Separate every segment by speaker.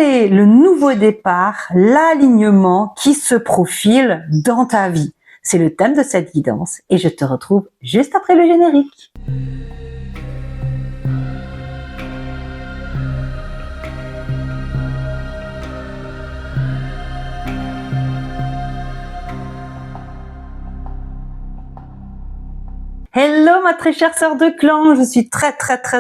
Speaker 1: Quel est le nouveau départ, l'alignement qui se profile dans ta vie? C'est le thème de cette guidance et je te retrouve juste après le générique. Hello ma très chère sœur de clan, je suis très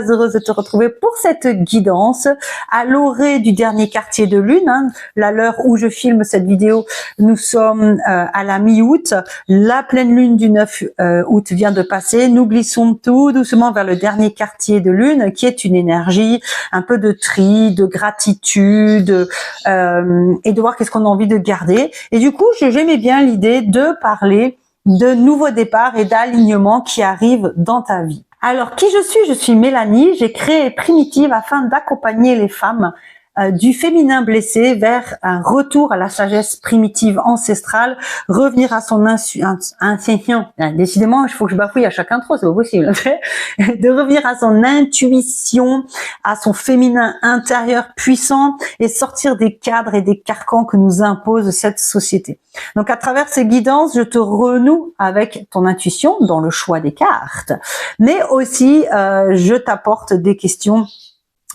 Speaker 1: heureuse de te retrouver pour cette guidance à l'orée du dernier quartier de lune. À l'heure où je filme cette vidéo, nous sommes à la mi-août, la pleine lune du 9 août vient de passer, nous glissons tout doucement vers le dernier quartier de lune qui est une énergie un peu de tri, de gratitude et de voir qu'est-ce qu'on a envie de garder. Et du coup, j'aimais bien l'idée de parler de nouveaux départs et d'alignements qui arrivent dans ta vie. Alors, qui je suis? Je suis Mélanie, j'ai créé Primitive afin d'accompagner les femmes du féminin blessé vers un retour à la sagesse primitive ancestrale, revenir à son intuition. Décidément, il faut que je bafouille à chaque intro, c'est pas possible. De revenir à son intuition, à son féminin intérieur puissant et sortir des cadres et des carcans que nous impose cette société. Donc, à travers ces guidances, je te renoue avec ton intuition dans le choix des cartes, mais aussi je t'apporte des questions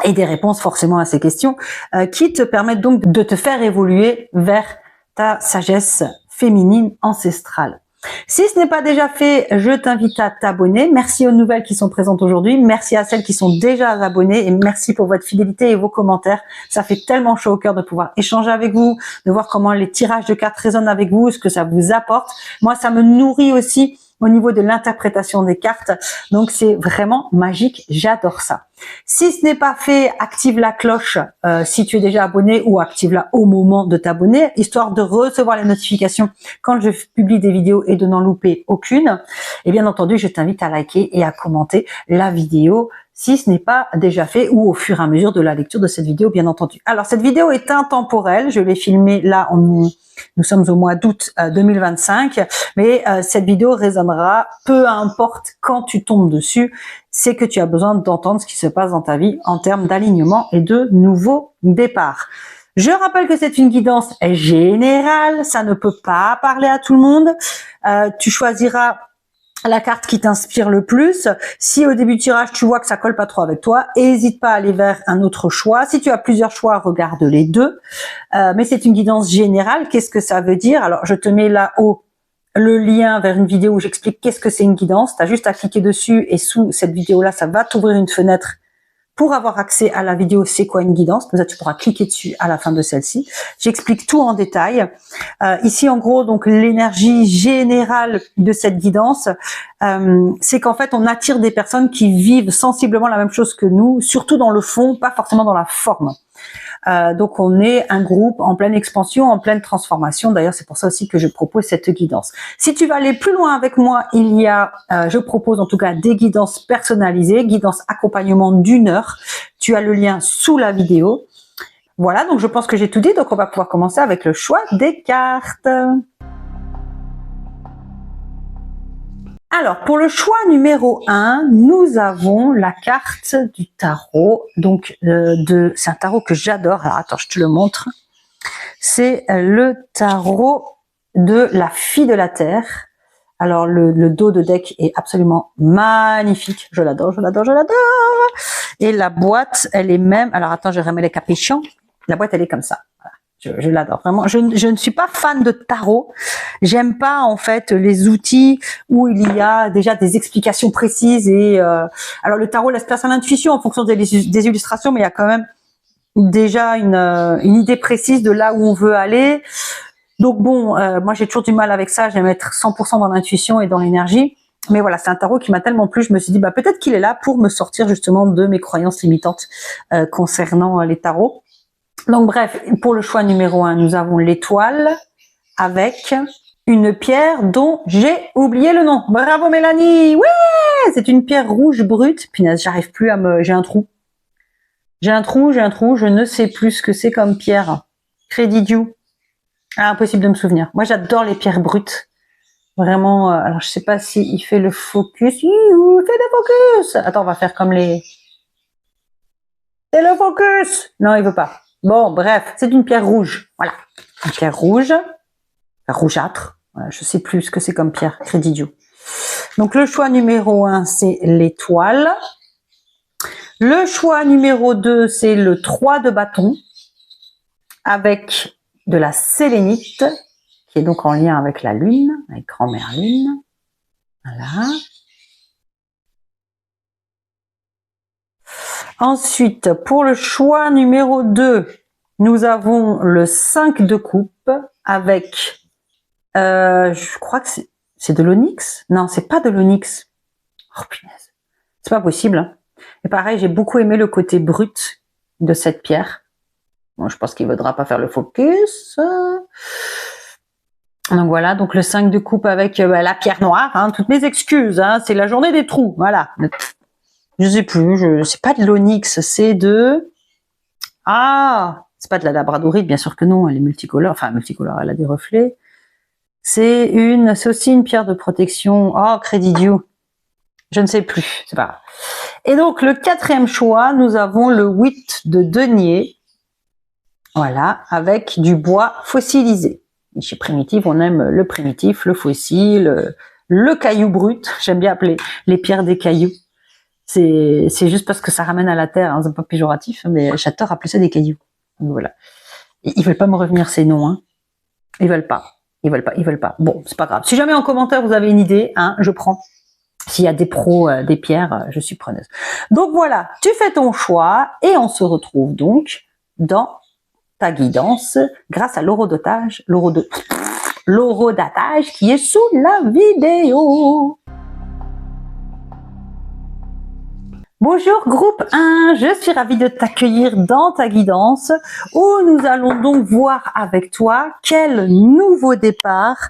Speaker 1: et des réponses forcément à ces questions qui te permettent donc de te faire évoluer vers ta sagesse féminine ancestrale. Si ce n'est pas déjà fait, je t'invite à t'abonner. Merci aux nouvelles qui sont présentes aujourd'hui. Merci à celles qui sont déjà abonnées et merci pour votre fidélité et vos commentaires. Ça fait tellement chaud au cœur de pouvoir échanger avec vous, de voir comment les tirages de cartes résonnent avec vous, ce que ça vous apporte. Moi, ça me nourrit aussi au niveau de l'interprétation des cartes. Donc, c'est vraiment magique. J'adore ça. Si ce n'est pas fait, active la cloche si tu es déjà abonné ou active-la au moment de t'abonner, histoire de recevoir les notifications quand je publie des vidéos et de n'en louper aucune. Et bien entendu, je t'invite à liker et à commenter la vidéo si ce n'est pas déjà fait ou au fur et à mesure de la lecture de cette vidéo, bien entendu. Alors, cette vidéo est intemporelle. Je l'ai filmée là, nous sommes au mois d'août 2025, mais cette vidéo résonnera peu importe quand tu tombes dessus. C'est que tu as besoin d'entendre ce qui se passe dans ta vie en termes d'alignement et de nouveaux départs. Je rappelle que c'est une guidance générale, ça ne peut pas parler à tout le monde. Tu choisiras la carte qui t'inspire le plus. Si au début du tirage, tu vois que ça colle pas trop avec toi, n'hésite pas à aller vers un autre choix. Si tu as plusieurs choix, regarde les deux. Mais c'est une guidance générale. Qu'est-ce que ça veut dire? Alors, je te mets là-haut le lien vers une vidéo où j'explique qu'est-ce que c'est une guidance. Tu as juste à cliquer dessus et sous cette vidéo-là, ça va t'ouvrir une fenêtre pour avoir accès à la vidéo c'est quoi une guidance. Comme ça, tu pourras cliquer dessus à la fin de celle-ci. J'explique tout en détail. Ici, en gros, donc l'énergie générale de cette guidance, c'est qu'en fait, on attire des personnes qui vivent sensiblement la même chose que nous, surtout dans le fond, pas forcément dans la forme. Donc on est un groupe en pleine expansion, en pleine transformation. D'ailleurs, c'est pour ça aussi que je propose cette guidance. Si tu vas aller plus loin avec moi, je propose en tout cas des guidances personnalisées, guidance accompagnement d'1 heure. Tu as le lien sous la vidéo. Voilà, donc je pense que j'ai tout dit. Donc on va pouvoir commencer avec le choix des cartes. Alors, pour le choix numéro 1, nous avons la carte du tarot. Donc, c'est un tarot que j'adore. Alors, attends, je te le montre. C'est le tarot de la fille de la Terre. Alors, le dos de deck est absolument magnifique. Je l'adore, je l'adore, je l'adore. Et la boîte, elle est même... Alors, attends, je remets les capuchons. La boîte, elle est comme ça. Voilà. Je l'adore vraiment. Je ne suis pas fan de tarot. J'aime pas en fait les outils où il y a déjà des explications précises et alors le tarot laisse place à l'intuition en fonction des illustrations, mais il y a quand même déjà une idée précise de là où on veut aller. Donc bon, moi j'ai toujours du mal avec ça. J'aime être 100% dans l'intuition et dans l'énergie. Mais voilà, c'est un tarot qui m'a tellement plu, je me suis dit peut-être qu'il est là pour me sortir justement de mes croyances limitantes concernant les tarots. Donc bref, pour le choix numéro 1, nous avons l'étoile avec une pierre dont j'ai oublié le nom. Bravo Mélanie! Ouais! C'est une pierre rouge brute. Punaise, j'arrive plus à j'ai un trou. J'ai un trou, je ne sais plus ce que c'est comme pierre. Crédit due. Ah, impossible de me souvenir. Moi, j'adore les pierres brutes. Vraiment, alors je sais pas s'il fait le focus. Fais le focus! Attends, on va faire comme les... C'est le focus! Non, il veut pas. Bon, bref, c'est une pierre rouge. Voilà, une pierre rouge, rougeâtre. Voilà, je sais plus ce que c'est comme pierre, crédit idiot. Donc le choix numéro 1, c'est l'étoile. Le choix numéro 2, c'est le 3 de bâton avec de la sélénite, qui est donc en lien avec la lune, avec grand-mère lune. Voilà. Ensuite, pour le choix numéro 2, nous avons le 5 de coupe avec, je crois que c'est de l'onyx. Non, c'est pas de l'onyx. Oh punaise, c'est pas possible. Hein. Et pareil, j'ai beaucoup aimé le côté brut de cette pierre. Bon, je pense qu'il ne voudra pas faire le focus. Donc voilà, donc le 5 de coupe avec la pierre noire. Hein, toutes mes excuses, hein, c'est la journée des trous. Voilà. Je sais plus, c'est pas de l'onyx, c'est de... Ah, c'est pas de la labradorite, bien sûr que non, elle est multicolore. Enfin, multicolore, elle a des reflets. C'est aussi une pierre de protection. Oh, crédit idiot. Je ne sais plus, c'est pas grave. Et donc, le 4e choix, nous avons le 8 de denier. Voilà, avec du bois fossilisé. Et chez Primitive, on aime le primitif, le fossile, le caillou brut. J'aime bien appeler les pierres des cailloux. C'est juste parce que ça ramène à la terre, hein, c'est pas péjoratif, mais j'adore appeler ça des cailloux. Donc voilà. Et ils veulent pas me revenir ces noms, hein. Ils veulent pas. Bon, c'est pas grave. Si jamais en commentaire vous avez une idée, hein, je prends. S'il y a des pros des pierres, je suis preneuse. Donc voilà, tu fais ton choix et on se retrouve donc dans ta guidance grâce à l'horodatage qui est sous la vidéo. Bonjour groupe 1, je suis ravie de t'accueillir dans ta guidance où nous allons donc voir avec toi quel nouveau départ,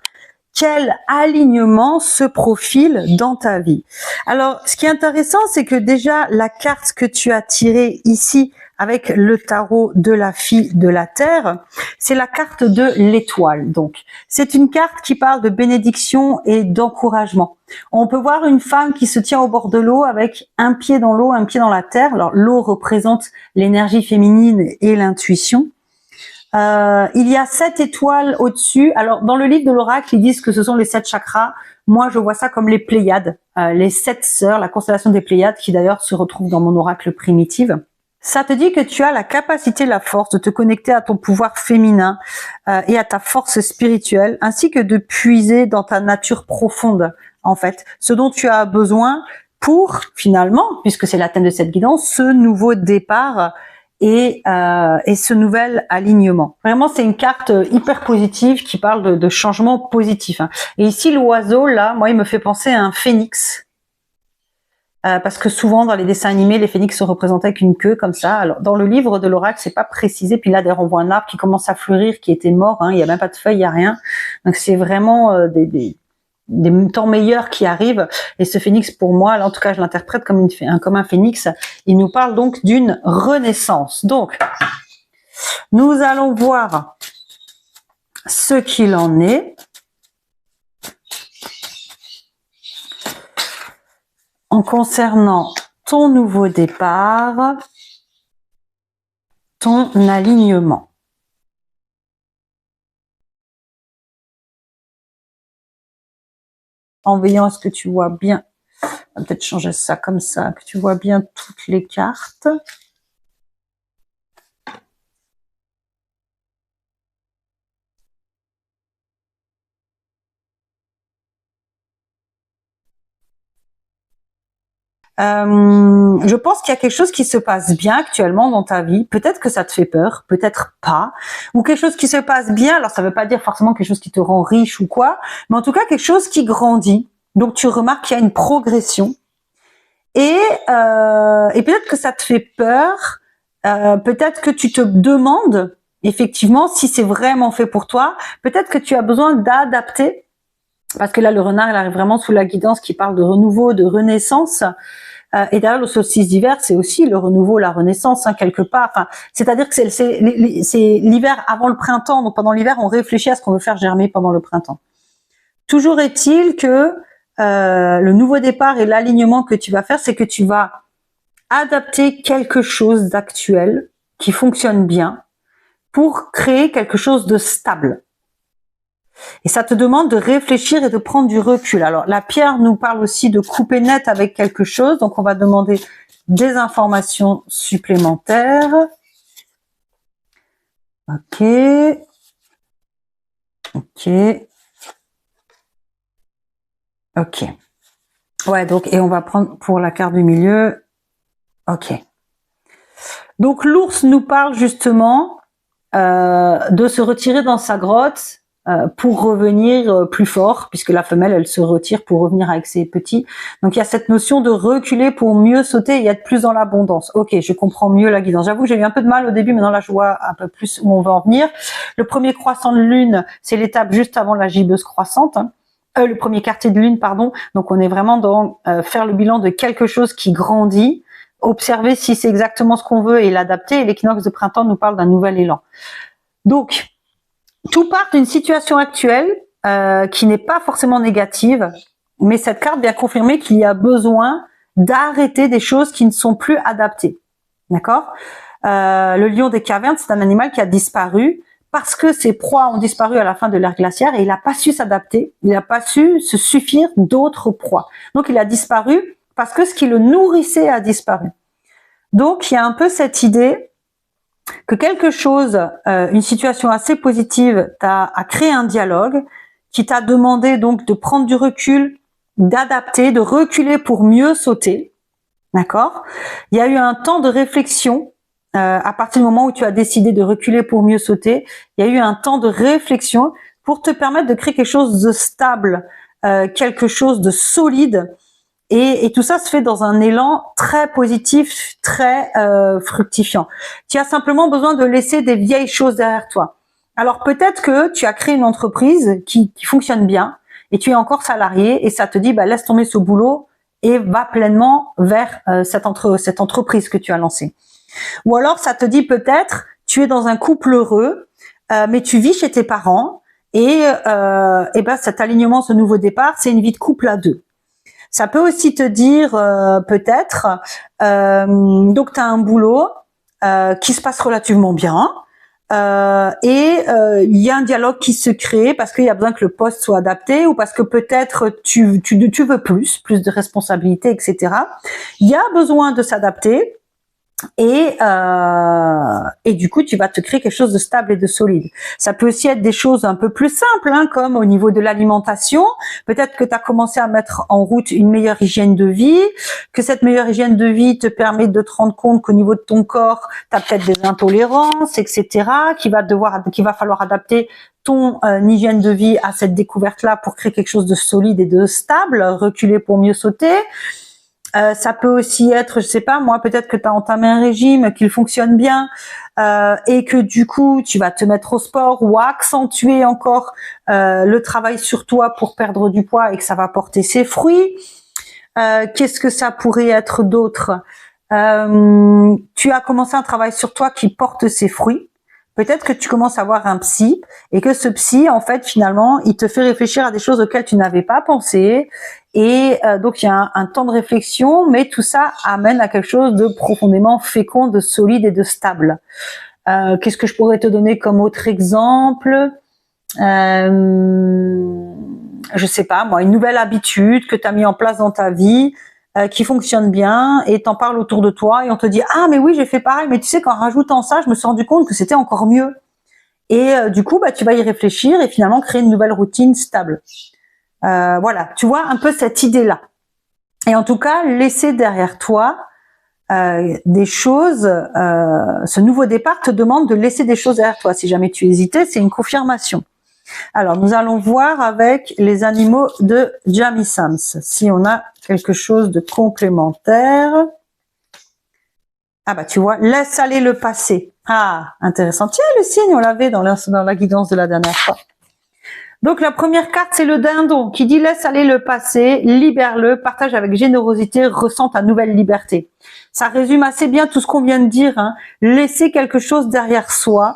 Speaker 1: quel alignement se profile dans ta vie. Alors, ce qui est intéressant, c'est que déjà, la carte que tu as tirée ici avec le tarot de la fille de la terre, c'est la carte de l'étoile. Donc, c'est une carte qui parle de bénédiction et d'encouragement. On peut voir une femme qui se tient au bord de l'eau avec un pied dans l'eau, un pied dans la terre. Alors, l'eau représente l'énergie féminine et l'intuition. Il y a 7 étoiles au-dessus. Alors, dans le livre de l'oracle, ils disent que ce sont les 7 chakras. Moi, je vois ça comme les Pléiades, les 7 sœurs, la constellation des Pléiades, qui d'ailleurs se retrouve dans mon oracle Primitive. Ça te dit que tu as la capacité, la force de te connecter à ton pouvoir féminin et à ta force spirituelle, ainsi que de puiser dans ta nature profonde, en fait, ce dont tu as besoin pour, finalement, puisque c'est la thème de cette guidance, ce nouveau départ et ce nouvel alignement. Vraiment, c'est une carte hyper positive qui parle de changement positif. Hein. Et ici, l'oiseau, là, moi, il me fait penser à un phénix. Parce que souvent, dans les dessins animés, les phénix se représentaient avec une queue, comme ça. Alors, dans le livre de l'oracle, c'est pas précisé. Puis là, d'ailleurs, on voit un arbre qui commence à fleurir, qui était mort. Hein, il y a même pas de feuilles, il y a rien. Donc, c'est vraiment des temps meilleurs qui arrivent. Et ce phénix, pour moi, là, en tout cas, je l'interprète comme un phénix. Il nous parle donc d'une renaissance. Donc, nous allons voir ce qu'il en est. En concernant ton nouveau départ, ton alignement. En veillant à ce que tu vois bien, on va peut-être changer ça comme ça, que tu vois bien toutes les cartes. Je pense qu'il y a quelque chose qui se passe bien actuellement dans ta vie. Peut-être que ça te fait peur, peut-être pas. Ou quelque chose qui se passe bien. Alors, ça ne veut pas dire forcément quelque chose qui te rend riche ou quoi. Mais en tout cas, quelque chose qui grandit. Donc, tu remarques qu'il y a une progression. Et peut-être que ça te fait peur. Peut-être que tu te demandes, effectivement, si c'est vraiment fait pour toi. Peut-être que tu as besoin d'adapter. Parce que là, le renard, il arrive vraiment sous la guidance qui parle de renouveau, de renaissance. Et derrière le solstice d'hiver, c'est aussi le renouveau, la renaissance, hein, quelque part. Enfin, c'est-à-dire que c'est l'hiver avant le printemps. Donc pendant l'hiver, on réfléchit à ce qu'on veut faire germer pendant le printemps. Toujours est-il que le nouveau départ et l'alignement que tu vas faire, c'est que tu vas adapter quelque chose d'actuel qui fonctionne bien pour créer quelque chose de stable. Et ça te demande de réfléchir et de prendre du recul. Alors, la pierre nous parle aussi de couper net avec quelque chose. Donc, on va demander des informations supplémentaires. Ok. Ok. Ok. Ouais, donc, et on va prendre pour la carte du milieu. Ok. Donc, l'ours nous parle justement de se retirer dans sa grotte pour revenir plus fort, puisque la femelle, elle se retire pour revenir avec ses petits. Donc, il y a cette notion de reculer pour mieux sauter et être plus dans l'abondance. Ok, je comprends mieux la guidance. J'avoue que j'ai eu un peu de mal au début, maintenant là, je vois un peu plus où on va en venir. Le premier croissant de lune, c'est l'étape juste avant la gibbeuse croissante. Hein. Le premier quartier de lune, pardon. Donc, on est vraiment dans faire le bilan de quelque chose qui grandit, observer si c'est exactement ce qu'on veut et l'adapter. Et l'équinoxe de printemps nous parle d'un nouvel élan. Donc, tout part d'une situation actuelle qui n'est pas forcément négative, mais cette carte vient confirmer qu'il y a besoin d'arrêter des choses qui ne sont plus adaptées. D'accord ? Le lion des cavernes, c'est un animal qui a disparu parce que ses proies ont disparu à la fin de l'ère glaciaire et il n'a pas su s'adapter, il n'a pas su se suffire d'autres proies. Donc, il a disparu parce que ce qui le nourrissait a disparu. Donc, il y a un peu cette idée que quelque chose, une situation assez positive, a créé un dialogue qui t'a demandé donc de prendre du recul, d'adapter, de reculer pour mieux sauter. D'accord ? Il y a eu un temps de réflexion à partir du moment où tu as décidé de reculer pour mieux sauter. Il y a eu un temps de réflexion pour te permettre de créer quelque chose de stable, quelque chose de solide. Et tout ça se fait dans un élan très positif, très fructifiant. Tu as simplement besoin de laisser des vieilles choses derrière toi. Alors peut-être que tu as créé une entreprise qui fonctionne bien et tu es encore salarié et ça te dit bah, laisse tomber ce boulot et va pleinement vers cette entreprise que tu as lancée. Ou alors ça te dit peut-être tu es dans un couple heureux mais tu vis chez tes parents et ben cet alignement, ce nouveau départ, c'est une vie de couple à deux. Ça peut aussi te dire peut-être, donc tu as un boulot qui se passe relativement bien et il y a un dialogue qui se crée parce qu'il y a besoin que le poste soit adapté ou parce que peut-être tu veux plus de responsabilités, etc. Il y a besoin de s'adapter. Et du coup, tu vas te créer quelque chose de stable et de solide. Ça peut aussi être des choses un peu plus simples, hein, comme au niveau de l'alimentation. Peut-être que tu as commencé à mettre en route une meilleure hygiène de vie, que cette meilleure hygiène de vie te permet de te rendre compte qu'au niveau de ton corps, tu as peut-être des intolérances, etc., qu'il va falloir adapter ton hygiène de vie à cette découverte-là pour créer quelque chose de solide et de stable, reculer pour mieux sauter. Ça peut aussi être, je sais pas moi, peut-être que tu as entamé un régime, qu'il fonctionne bien et que du coup tu vas te mettre au sport ou accentuer encore le travail sur toi pour perdre du poids et que ça va porter ses fruits. Qu'est-ce que ça pourrait être d'autre ? Tu as commencé un travail sur toi qui porte ses fruits. Peut-être que tu commences à voir un psy et que ce psy, en fait, finalement, il te fait réfléchir à des choses auxquelles tu n'avais pas pensé. Et donc, il y a un temps de réflexion, mais tout ça amène à quelque chose de profondément fécond, de solide et de stable. Qu'est-ce que je pourrais te donner comme autre exemple ? Je sais pas, moi, une nouvelle habitude que tu as mis en place dans ta vie, qui fonctionne bien et t'en parles autour de toi et on te dit ah mais oui j'ai fait pareil mais tu sais qu'en rajoutant ça je me suis rendu compte que c'était encore mieux et du coup bah tu vas y réfléchir et finalement créer une nouvelle routine stable. Voilà, tu vois un peu cette idée là et en tout cas laisser derrière toi des choses. Ce nouveau départ te demande de laisser des choses derrière toi. Si jamais tu hésitais, c'est une confirmation. Alors, nous allons voir avec les animaux de Jamie Sams, si on a quelque chose de complémentaire. Ah bah tu vois, laisse aller le passé. Ah, intéressant. Tiens, le signe, on l'avait dans la guidance de la dernière fois. Donc, la première carte, c'est le dindon qui dit laisse aller le passé, libère-le, partage avec générosité, ressens ta nouvelle liberté. Ça résume assez bien tout ce qu'on vient de dire, hein. Laisser quelque chose derrière soi.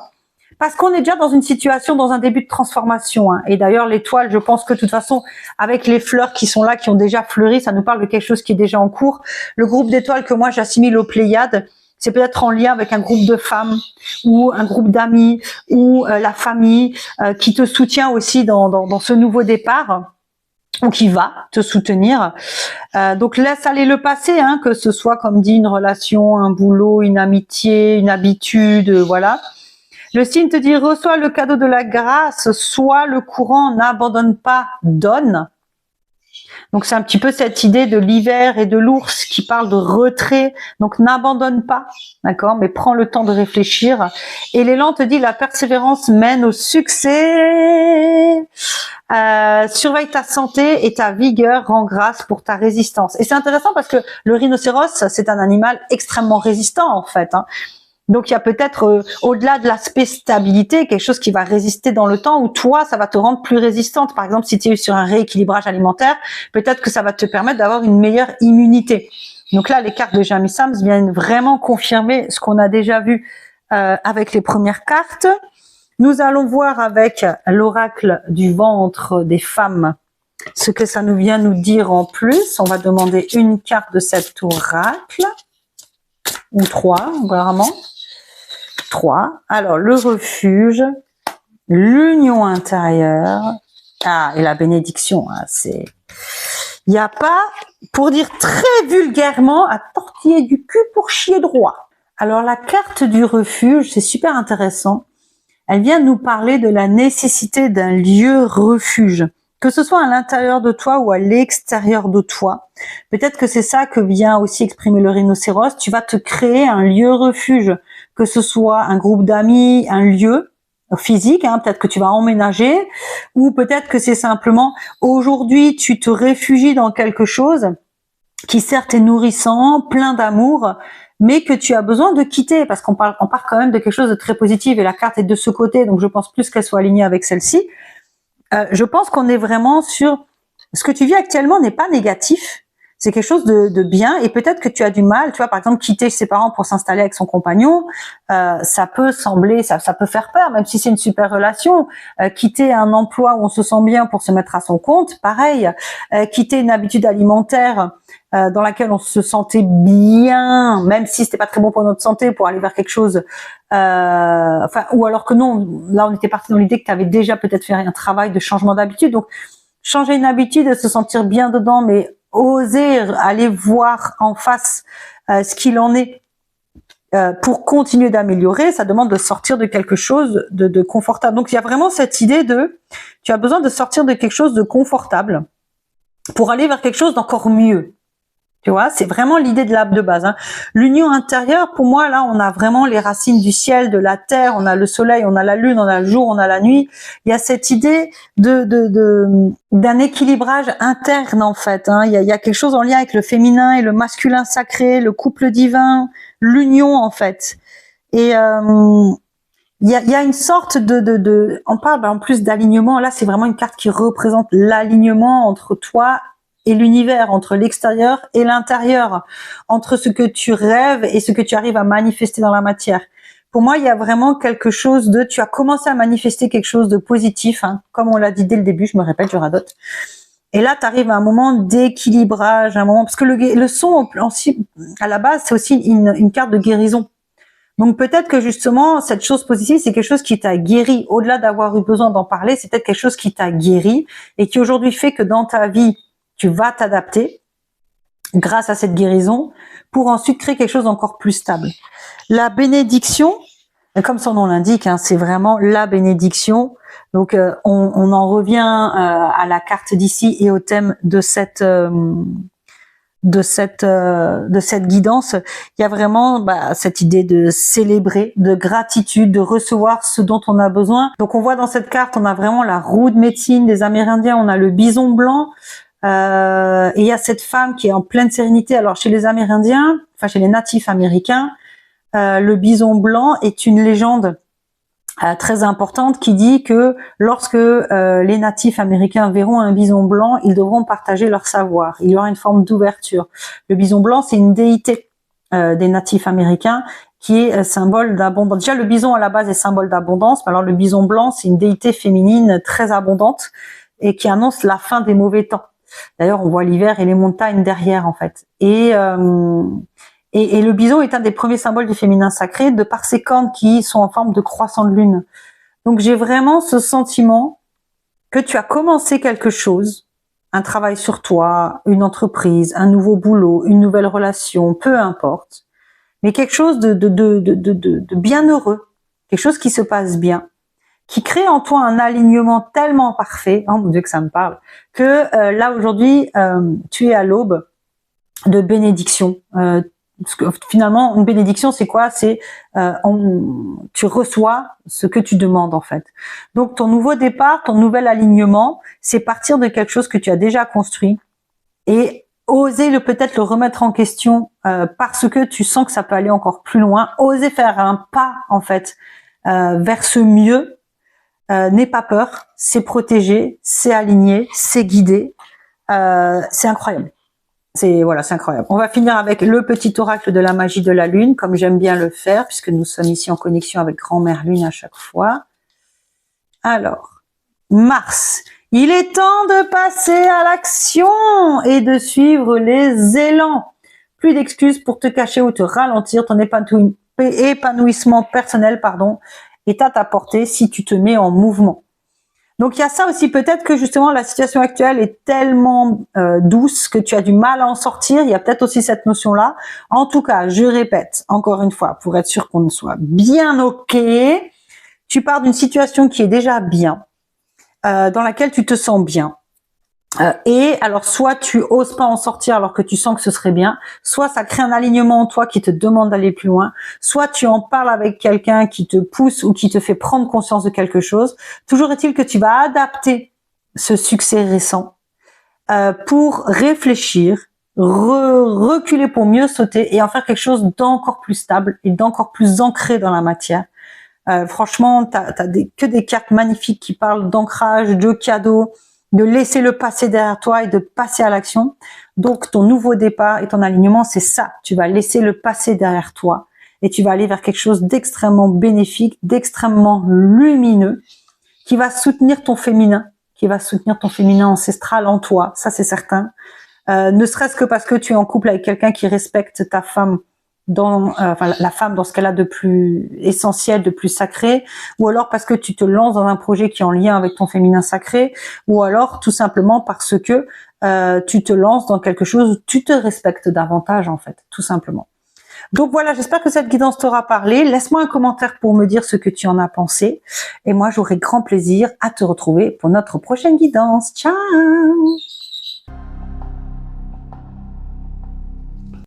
Speaker 1: Parce qu'on est déjà dans une situation, dans un début de transformation. Hein. Et d'ailleurs, l'étoile, je pense que de toute façon, avec les fleurs qui sont là, qui ont déjà fleuri, ça nous parle de quelque chose qui est déjà en cours. Le groupe d'étoiles que moi j'assimile aux Pléiades, C'est peut-être en lien avec un groupe de femmes ou un groupe d'amis ou la famille qui te soutient aussi dans ce nouveau départ ou qui va te soutenir. Donc laisse aller le passé, hein, que ce soit comme dit une relation, un boulot, une amitié, une habitude, voilà. Le signe te dit reçois le cadeau de la grâce, sois le courant, n'abandonne pas, donne. Donc c'est un petit peu cette idée de l'hiver et de l'ours qui parle de retrait. Donc n'abandonne pas, d'accord, mais prends le temps de réfléchir. Et l'élan te dit la persévérance mène au succès. Surveille ta santé et ta vigueur, rends grâce pour ta résistance. Et c'est intéressant parce que le rhinocéros, c'est un animal extrêmement résistant en fait, hein. Donc il y a peut-être au-delà de l'aspect stabilité, quelque chose qui va résister dans le temps, où toi, ça va te rendre plus résistante. Par exemple, si tu es sur un rééquilibrage alimentaire, peut-être que ça va te permettre d'avoir une meilleure immunité. Donc là, les cartes de Jamie Sams viennent vraiment confirmer ce qu'on a déjà vu avec les premières cartes. Nous allons voir avec l'oracle du ventre des femmes ce que ça nous vient nous dire en plus. On va demander une carte de cet oracle, ou 3, apparemment. 3. Alors, le refuge, l'union intérieure, et la bénédiction, hein, c'est... Il n'y a pas, pour dire très vulgairement, à tortiller du cul pour chier droit. Alors, la carte du refuge, c'est super intéressant. Elle vient nous parler de la nécessité d'un lieu refuge, que ce soit à l'intérieur de toi ou à l'extérieur de toi. Peut-être que c'est ça que vient aussi exprimer le rhinocéros. Tu vas te créer un lieu refuge, que ce soit un groupe d'amis, un lieu physique, hein, peut-être que tu vas emménager, ou peut-être que c'est simplement aujourd'hui tu te réfugies dans quelque chose qui certes est nourrissant, plein d'amour, mais que tu as besoin de quitter, parce qu'on part quand même de quelque chose de très positif, et la carte est de ce côté, donc je pense plus qu'elle soit alignée avec celle-ci. Je pense qu'on est vraiment sur... Ce que tu vis actuellement n'est pas négatif, c'est quelque chose de bien, et peut-être que tu as du mal, tu vois, par exemple, quitter ses parents pour s'installer avec son compagnon, ça peut sembler, ça peut faire peur, même si c'est une super relation. Quitter un emploi où on se sent bien pour se mettre à son compte, pareil. Quitter une habitude alimentaire dans laquelle on se sentait bien, même si c'était pas très bon pour notre santé, pour aller vers quelque chose, enfin, ou alors que non, là on était parti dans l'idée que tu avais déjà peut-être fait un travail de changement d'habitude. Donc changer une habitude et se sentir bien dedans, mais oser aller voir en face ce qu'il en est pour continuer d'améliorer, ça demande de sortir de quelque chose de confortable. Donc il y a vraiment cette idée de, tu as besoin de sortir de quelque chose de confortable pour aller vers quelque chose d'encore mieux. Tu vois, c'est vraiment l'idée de base, hein. L'union intérieure, pour moi, là, on a vraiment les racines du ciel, de la terre, on a le soleil, on a la lune, on a le jour, on a la nuit. Il y a cette idée d'un équilibrage interne, en fait, hein. Il y a quelque chose en lien avec le féminin et le masculin sacré, le couple divin, l'union, en fait. Et il y a une sorte on parle en plus d'alignement. Là, c'est vraiment une carte qui représente l'alignement entre toi et l'univers, entre l'extérieur et l'intérieur, entre ce que tu rêves et ce que tu arrives à manifester dans la matière. Pour moi, il y a vraiment quelque chose de... Tu as commencé à manifester quelque chose de positif, hein, comme on l'a dit dès le début, je me répète, je radote. Et là, tu arrives à un moment d'équilibrage, un moment... Parce que le son, à la base, c'est aussi une carte de guérison. Donc peut-être que justement, cette chose positive, c'est quelque chose qui t'a guéri. Au-delà d'avoir eu besoin d'en parler, c'est peut-être quelque chose qui t'a guéri et qui aujourd'hui fait que dans ta vie, tu vas t'adapter grâce à cette guérison pour ensuite créer quelque chose d'encore plus stable. La bénédiction, comme son nom l'indique, hein, c'est vraiment la bénédiction. Donc on en revient à la carte d'ici et au thème de cette guidance. Il y a vraiment cette idée de célébrer, de gratitude, de recevoir ce dont on a besoin. Donc on voit dans cette carte, on a vraiment la roue de médecine des Amérindiens, on a le bison blanc. Et il y a cette femme qui est en pleine sérénité. Alors chez les Amérindiens, enfin chez les natifs américains, le bison blanc est une légende très importante qui dit que lorsque les natifs américains verront un bison blanc, ils devront partager leur savoir. Il y aura une forme d'ouverture. Le bison blanc, c'est une déité des natifs américains qui est symbole d'abondance. Déjà, le bison à la base est symbole d'abondance, mais alors le bison blanc, c'est une déité féminine très abondante et qui annonce la fin des mauvais temps. D'ailleurs, on voit l'hiver et les montagnes derrière, en fait. Et Et le bison est un des premiers symboles du féminin sacré, de par ses cornes qui sont en forme de croissant de lune. Donc j'ai vraiment ce sentiment que tu as commencé quelque chose, un travail sur toi, une entreprise, un nouveau boulot, une nouvelle relation, peu importe, mais quelque chose de bien heureux, quelque chose qui se passe bien, qui crée en toi un alignement tellement parfait, oh mon Dieu que ça me parle, que là aujourd'hui, tu es à l'aube de bénédiction. Parce que finalement, une bénédiction, c'est quoi? C'est tu reçois ce que tu demandes en fait. Donc ton nouveau départ, ton nouvel alignement, c'est partir de quelque chose que tu as déjà construit et oser peut-être le remettre en question parce que tu sens que ça peut aller encore plus loin. Oser faire un pas en fait vers ce mieux. N'aie pas peur, c'est protégé, c'est aligné, c'est guidé, c'est incroyable. C'est incroyable. On va finir avec le petit oracle de la magie de la lune, comme j'aime bien le faire, puisque nous sommes ici en connexion avec grand-mère lune à chaque fois. Alors, Mars, il est temps de passer à l'action et de suivre les élans. Plus d'excuses pour te cacher ou te ralentir, ton épanouissement personnel, est à ta portée si tu te mets en mouvement. Donc il y a ça aussi, peut-être que justement la situation actuelle est tellement douce que tu as du mal à en sortir, il y a peut-être aussi cette notion-là. En tout cas, je répète encore une fois, pour être sûr qu'on soit bien OK, tu pars d'une situation qui est déjà bien, dans laquelle tu te sens bien. Et alors soit tu oses pas en sortir alors que tu sens que ce serait bien, soit ça crée un alignement en toi qui te demande d'aller plus loin, soit tu en parles avec quelqu'un qui te pousse ou qui te fait prendre conscience de quelque chose. Toujours est-il que tu vas adapter ce succès récent pour réfléchir, reculer pour mieux sauter et en faire quelque chose d'encore plus stable et d'encore plus ancré dans la matière. Franchement, t'as que des cartes magnifiques qui parlent d'ancrage, de cadeaux, de laisser le passé derrière toi et de passer à l'action. Donc, ton nouveau départ et ton alignement, c'est ça. Tu vas laisser le passé derrière toi et tu vas aller vers quelque chose d'extrêmement bénéfique, d'extrêmement lumineux, qui va soutenir ton féminin, ancestral en toi. Ça, c'est certain. Ne serait-ce que parce que tu es en couple avec quelqu'un qui respecte ta femme, la femme dans ce qu'elle a de plus essentiel, de plus sacré, ou alors parce que tu te lances dans un projet qui est en lien avec ton féminin sacré, ou alors tout simplement parce que tu te lances dans quelque chose où tu te respectes davantage en fait, tout simplement. Donc voilà, j'espère que cette guidance t'aura parlé. Laisse-moi un commentaire pour me dire ce que tu en as pensé, et moi j'aurai grand plaisir à te retrouver pour notre prochaine guidance. Ciao!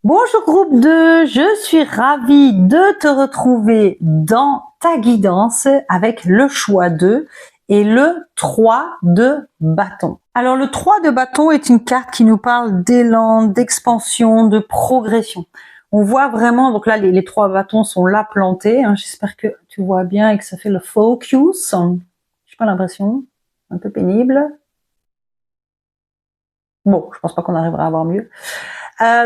Speaker 1: Bonjour groupe 2, je suis ravie de te retrouver dans ta guidance avec le choix 2 et le 3 de bâton. Alors le 3 de bâton est une carte qui nous parle d'élan, d'expansion, de progression. On voit vraiment, donc là les 3 bâtons sont là plantés, hein, j'espère que tu vois bien et que ça fait le focus. J'ai pas l'impression, un peu pénible. Bon, je pense pas qu'on arrivera à voir mieux.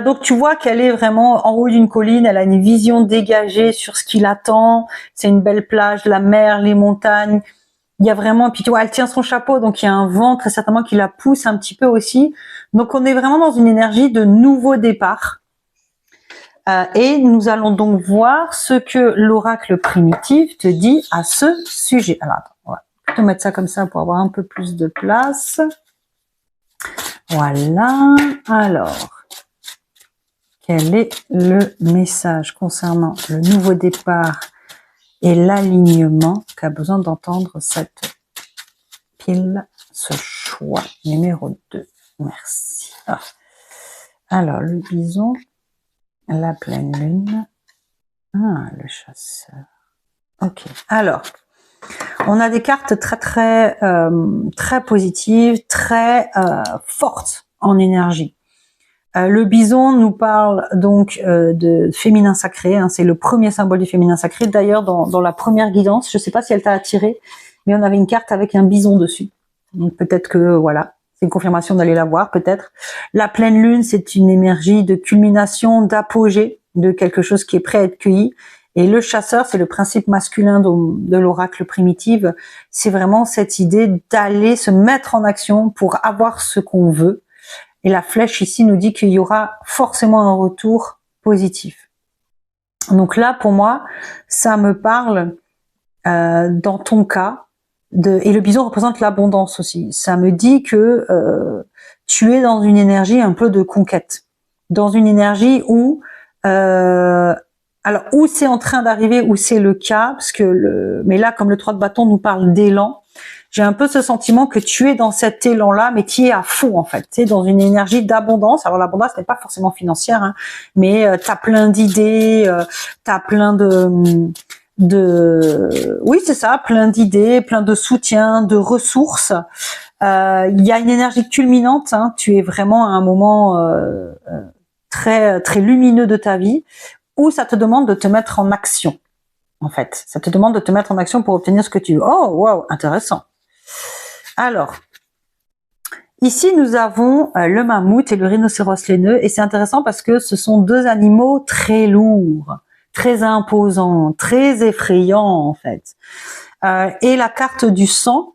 Speaker 1: Donc tu vois qu'elle est vraiment en haut d'une colline, elle a une vision dégagée sur ce qui l'attend, c'est une belle plage, la mer, les montagnes, il y a vraiment, puis tu vois, elle tient son chapeau, donc il y a un vent très certainement qui la pousse un petit peu aussi, donc on est vraiment dans une énergie de nouveau départ, et nous allons donc voir ce que l'oracle primitif te dit à ce sujet. Alors attends, on va plutôt mettre ça comme ça pour avoir un peu plus de place, voilà, alors... Quel est le message concernant le nouveau départ et l'alignement qu'a besoin d'entendre cette pile, ce choix numéro 2? Merci. Alors, le bison, la pleine lune, le chasseur. Ok, alors, on a des cartes très positives, très fortes en énergie. Le bison nous parle donc de féminin sacré, hein, c'est le premier symbole du féminin sacré. D'ailleurs, dans la première guidance, je ne sais pas si elle t'a attiré, mais on avait une carte avec un bison dessus. Donc peut-être que voilà, c'est une confirmation d'aller la voir, peut-être. La pleine lune, c'est une énergie de culmination, d'apogée, de quelque chose qui est prêt à être cueilli. Et le chasseur, c'est le principe masculin de l'oracle primitive. C'est vraiment cette idée d'aller se mettre en action pour avoir ce qu'on veut. Et la flèche ici nous dit qu'il y aura forcément un retour positif. Donc là, pour moi, ça me parle, dans ton cas, et le bison représente l'abondance aussi. Ça me dit que tu es dans une énergie un peu de conquête, dans une énergie où, alors où c'est en train d'arriver, où c'est le cas, parce que mais là, comme le 3 de bâton nous parle d'élan, j'ai un peu ce sentiment que tu es dans cet élan-là, mais qui est à fond en fait. Tu es dans une énergie d'abondance. Alors l'abondance n'est pas forcément financière, hein, mais tu as plein d'idées, tu as plein oui c'est ça, plein d'idées, plein de soutien, de ressources. Il y a une énergie culminante, hein, tu es vraiment à un moment très très lumineux de ta vie où ça te demande de te mettre en action. En fait, ça te demande de te mettre en action pour obtenir ce que tu veux. Oh wow, intéressant. Alors, ici nous avons le mammouth et le rhinocéros laineux et c'est intéressant parce que ce sont deux animaux très lourds, très imposants, très effrayants en fait. Et la carte du sang,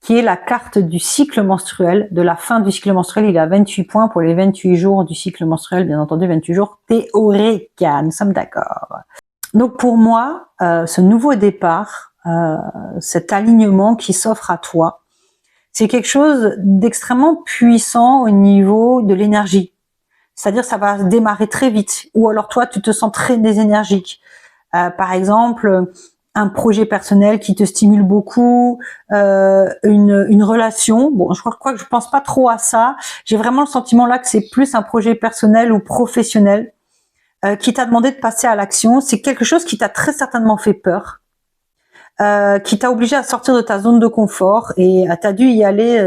Speaker 1: qui est la carte du cycle menstruel, de la fin du cycle menstruel, il a 28 points pour les 28 jours du cycle menstruel, bien entendu 28 jours théoriques, nous sommes d'accord. Donc pour moi, ce nouveau départ, cet alignement qui s'offre à toi, c'est quelque chose d'extrêmement puissant au niveau de l'énergie. C'est-à-dire ça va démarrer très vite. Ou alors toi, tu te sens très désénergique. Par exemple, un projet personnel qui te stimule beaucoup, une relation. Bon, je crois que je pense pas trop à ça. J'ai vraiment le sentiment là que c'est plus un projet personnel ou professionnel qui t'a demandé de passer à l'action. C'est quelque chose qui t'a très certainement fait peur. Qui t'a obligé à sortir de ta zone de confort et tu as dû y aller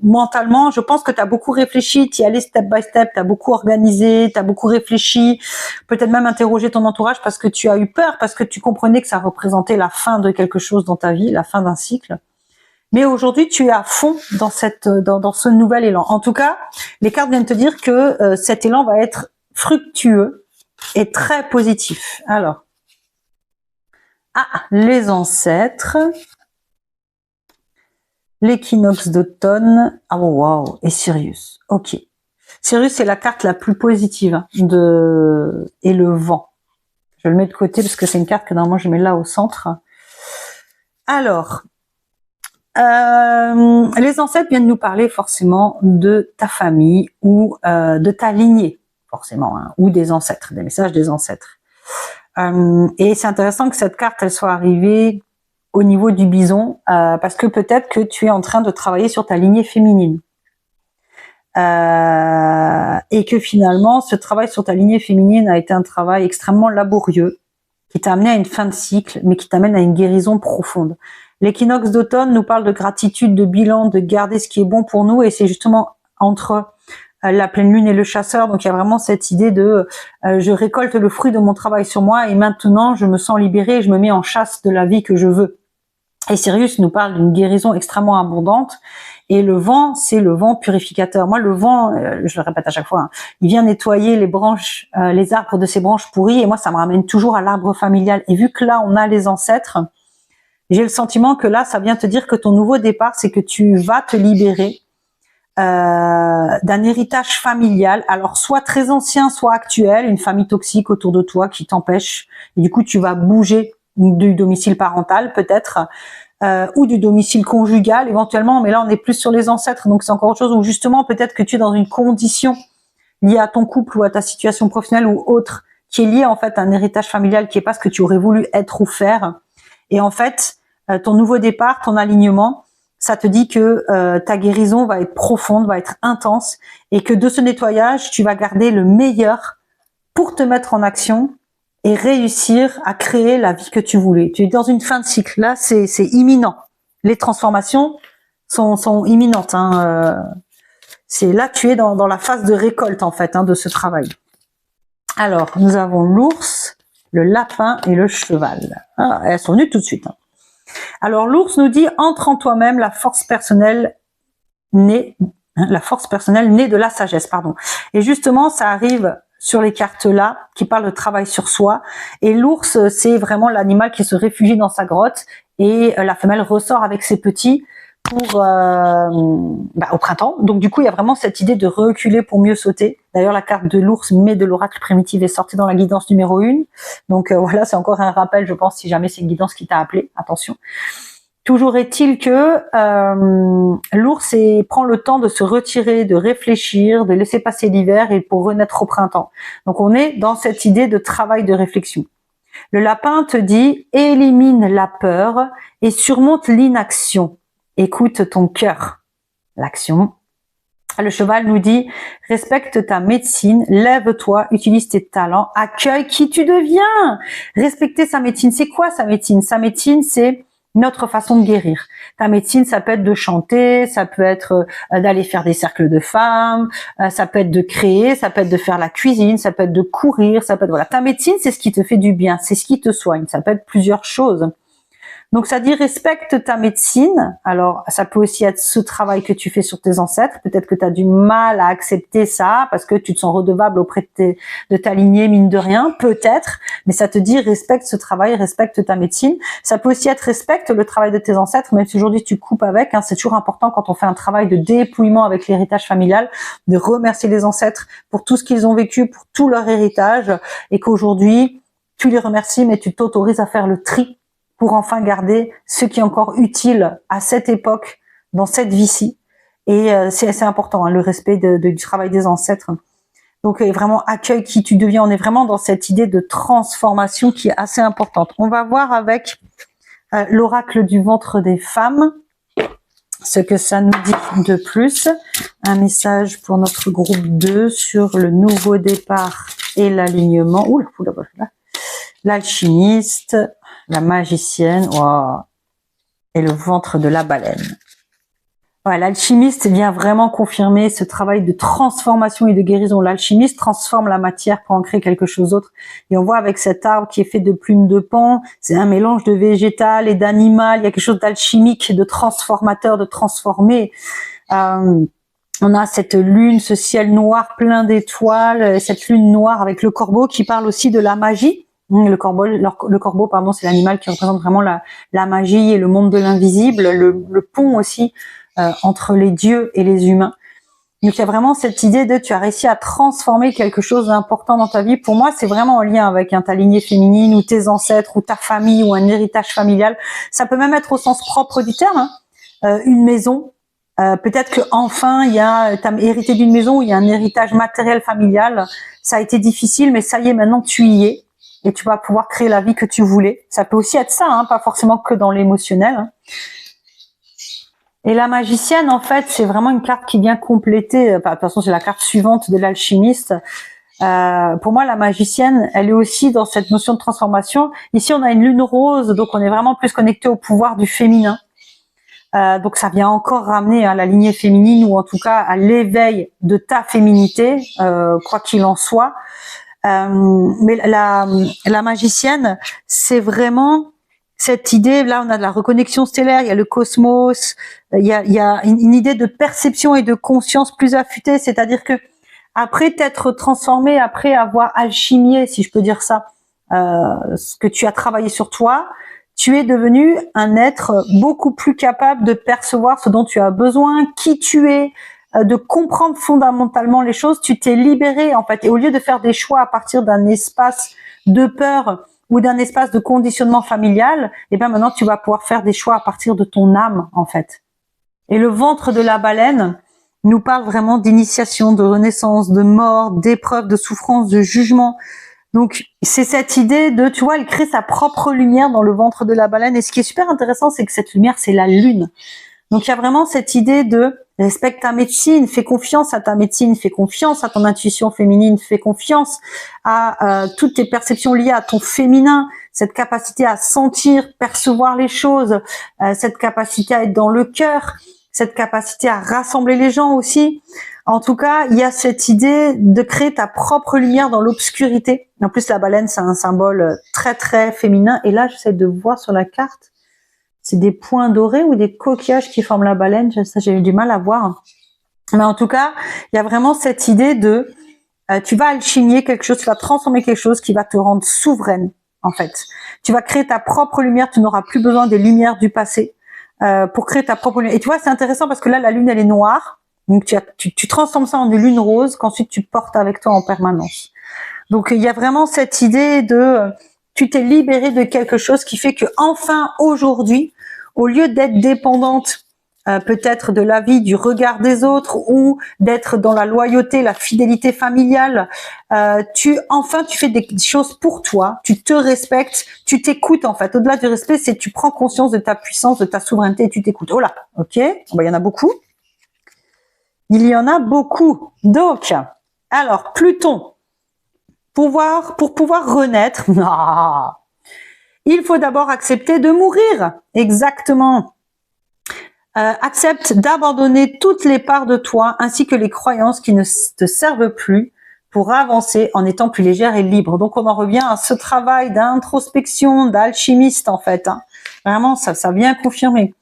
Speaker 1: mentalement. Je pense que tu as beaucoup réfléchi, tu y allais step by step, tu as beaucoup organisé, tu as beaucoup réfléchi, peut-être même interrogé ton entourage parce que tu as eu peur, parce que tu comprenais que ça représentait la fin de quelque chose dans ta vie, la fin d'un cycle. Mais aujourd'hui, tu es à fond dans dans ce nouvel élan. En tout cas, les cartes viennent te dire que cet élan va être fructueux et très positif. Alors, les ancêtres, l'équinoxe d'automne, oh wow, et Sirius. Ok. Sirius, c'est la carte la plus positive et le vent. Je le mets de côté parce que c'est une carte que normalement je mets là au centre. Alors, les ancêtres viennent nous parler forcément de ta famille ou de ta lignée, forcément, hein, ou des ancêtres, des messages des ancêtres. Et c'est intéressant que cette carte, elle soit arrivée au niveau du bison, parce que peut-être que tu es en train de travailler sur ta lignée féminine. Et que finalement, ce travail sur ta lignée féminine a été un travail extrêmement laborieux, qui t'a amené à une fin de cycle, mais qui t'amène à une guérison profonde. L'équinoxe d'automne nous parle de gratitude, de bilan, de garder ce qui est bon pour nous, et c'est justement entre la pleine lune et le chasseur, donc il y a vraiment cette idée de je récolte le fruit de mon travail sur moi et maintenant je me sens libérée et je me mets en chasse de la vie que je veux. Et Sirius nous parle d'une guérison extrêmement abondante et le vent, c'est le vent purificateur. Moi le vent, je le répète à chaque fois, hein, il vient nettoyer les branches, les arbres de ces branches pourries et moi ça me ramène toujours à l'arbre familial. Et vu que là on a les ancêtres, j'ai le sentiment que là ça vient te dire que ton nouveau départ, c'est que tu vas te libérer d'un héritage familial, alors soit très ancien, soit actuel, une famille toxique autour de toi qui t'empêche, et du coup tu vas bouger du domicile parental peut-être, ou du domicile conjugal éventuellement, mais là on est plus sur les ancêtres, donc c'est encore autre chose, ou justement peut-être que tu es dans une condition liée à ton couple ou à ta situation professionnelle ou autre, qui est liée en fait à un héritage familial qui est pas ce que tu aurais voulu être ou faire, et en fait ton nouveau départ, ton alignement, ça te dit que ta guérison va être profonde, va être intense et que de ce nettoyage, tu vas garder le meilleur pour te mettre en action et réussir à créer la vie que tu voulais. Tu es dans une fin de cycle. Là, c'est imminent. Les transformations sont imminentes. Hein. C'est là, tu es dans la phase de récolte en fait, hein, de ce travail. Alors, nous avons l'ours, le lapin et le cheval. Ah, elles sont venues tout de suite. Hein. Alors l'ours nous dit entre en toi-même, la force personnelle née de la sagesse, pardon. Et justement, ça arrive sur les cartes là qui parlent de travail sur soi. Et l'ours, c'est vraiment l'animal qui se réfugie dans sa grotte et la femelle ressort avec ses petits pour au printemps. Donc du coup, il y a vraiment cette idée de reculer pour mieux sauter. D'ailleurs, la carte de l'ours, mais de l'oracle primitif, est sortie dans la guidance numéro 1. Donc voilà, c'est encore un rappel, je pense, si jamais c'est une guidance qui t'a appelé. Attention. Toujours est-il que l'ours prend le temps de se retirer, de réfléchir, de laisser passer l'hiver et pour renaître au printemps. Donc on est dans cette idée de travail de réflexion. Le lapin te dit « élimine la peur et surmonte l'inaction. Écoute ton cœur. » L'action. Le cheval nous dit « respecte ta médecine, lève-toi, utilise tes talents, accueille qui tu deviens. » Respecter sa médecine, c'est quoi sa médecine? Sa médecine, c'est notre façon de guérir. Ta médecine, ça peut être de chanter, ça peut être d'aller faire des cercles de femmes, ça peut être de créer, ça peut être de faire la cuisine, ça peut être de courir, ça peut être, voilà. Ta médecine, c'est ce qui te fait du bien, c'est ce qui te soigne, ça peut être plusieurs choses. Donc ça dit respecte ta médecine. Alors ça peut aussi être ce travail que tu fais sur tes ancêtres. Peut-être que tu as du mal à accepter ça parce que tu te sens redevable auprès de ta lignée, mine de rien, peut-être. Mais ça te dit respecte ce travail, respecte ta médecine. Ça peut aussi être respecte le travail de tes ancêtres, même si aujourd'hui tu coupes avec. C'est toujours important quand on fait un travail de dépouillement avec l'héritage familial, de remercier les ancêtres pour tout ce qu'ils ont vécu, pour tout leur héritage, et qu'aujourd'hui tu les remercies, mais tu t'autorises à faire le tri pour enfin garder ce qui est encore utile à cette époque, dans cette vie-ci. Et c'est assez important, le respect du travail des ancêtres. Donc vraiment, accueille qui tu deviens. On est vraiment dans cette idée de transformation qui est assez importante. On va voir avec l'oracle du ventre des femmes, ce que ça nous dit de plus. Un message pour notre groupe 2 sur le nouveau départ et l'alignement. L'alchimiste, la magicienne, wow, et le ventre de la baleine. Ouais, l'alchimiste vient vraiment confirmer ce travail de transformation et de guérison. L'alchimiste transforme la matière pour en créer quelque chose d'autre. Et on voit avec cet arbre qui est fait de plumes de paon, c'est un mélange de végétal et d'animal. Il y a quelque chose d'alchimique, de transformateur, de transformé. On a cette lune, ce ciel noir plein d'étoiles, cette lune noire avec le corbeau qui parle aussi de la magie. Le corbeau, pardon, c'est l'animal qui représente vraiment la magie et le monde de l'invisible, le pont aussi entre les dieux et les humains. Donc il y a vraiment cette idée de tu as réussi à transformer quelque chose d'important dans ta vie. Pour moi, c'est vraiment en lien avec ta lignée féminine ou tes ancêtres ou ta famille ou un héritage familial. Ça peut même être au sens propre du terme, une maison. Peut-être que enfin t'as hérité d'une maison où il y a un héritage matériel familial. Ça a été difficile, mais ça y est, maintenant tu y es. Et tu vas pouvoir créer la vie que tu voulais. Ça peut aussi être ça, pas forcément que dans l'émotionnel. Et la magicienne, en fait, c'est vraiment une carte qui vient compléter. De toute façon, c'est la carte suivante de l'alchimiste. Pour moi, la magicienne, elle est aussi dans cette notion de transformation. Ici, on a une lune rose, donc on est vraiment plus connecté au pouvoir du féminin. Donc ça vient encore ramener la lignée féminine, ou en tout cas à l'éveil de ta féminité, quoi qu'il en soit. Mais la magicienne, c'est vraiment cette idée. Là, on a de la reconnexion stellaire, il y a le cosmos, il y a une idée de perception et de conscience plus affûtée. C'est-à-dire que après t'être transformé, après avoir alchimié, si je peux dire ça, ce que tu as travaillé sur toi, tu es devenu un être beaucoup plus capable de percevoir ce dont tu as besoin, qui tu es, de comprendre fondamentalement les choses. Tu t'es libéré, en fait. Et au lieu de faire des choix à partir d'un espace de peur ou d'un espace de conditionnement familial, eh bien maintenant, tu vas pouvoir faire des choix à partir de ton âme, en fait. Et le ventre de la baleine nous parle vraiment d'initiation, de renaissance, de mort, d'épreuve, de souffrance, de jugement. Donc, c'est cette idée de, tu vois, elle crée sa propre lumière dans le ventre de la baleine. Et ce qui est super intéressant, c'est que cette lumière, c'est la lune. Donc, il y a vraiment cette idée de respecte ta médecine, fais confiance à ta médecine, fais confiance à ton intuition féminine, fais confiance à toutes tes perceptions liées à ton féminin, cette capacité à sentir, percevoir les choses, cette capacité à être dans le cœur, cette capacité à rassembler les gens aussi. En tout cas, il y a cette idée de créer ta propre lumière dans l'obscurité. En plus, la baleine, c'est un symbole très, très féminin. Et là, j'essaie de voir sur la carte, c'est des points dorés ou des coquillages qui forment la baleine. Ça, j'ai eu du mal à voir. Mais en tout cas, il y a vraiment cette idée de, tu vas alchimier quelque chose, tu vas transformer quelque chose qui va te rendre souveraine, en fait. Tu vas créer ta propre lumière, tu n'auras plus besoin des lumières du passé. pour créer ta propre lune. Et tu vois, c'est intéressant parce que là, la lune, elle est noire. Donc, tu transformes ça en une lune rose qu'ensuite tu portes avec toi en permanence. Donc, il y a vraiment cette idée de tu t'es libéré de quelque chose qui fait que enfin aujourd'hui, au lieu d'être dépendante peut-être de l'avis, du regard des autres ou d'être dans la loyauté, la fidélité familiale, tu fais des choses pour toi, tu te respectes, tu t'écoutes en fait. Au-delà du respect, c'est tu prends conscience de ta puissance, de ta souveraineté et tu t'écoutes. Oh là, ok, il y en a beaucoup. Il y en a beaucoup. Donc, alors, Pluton, pour pouvoir renaître, il faut d'abord accepter de mourir. Exactement. Accepte d'abandonner toutes les parts de toi ainsi que les croyances qui ne te servent plus pour avancer en étant plus légère et libre. Donc, on en revient à ce travail d'introspection, d'alchimiste en fait. Hein. Vraiment, ça vient confirmer.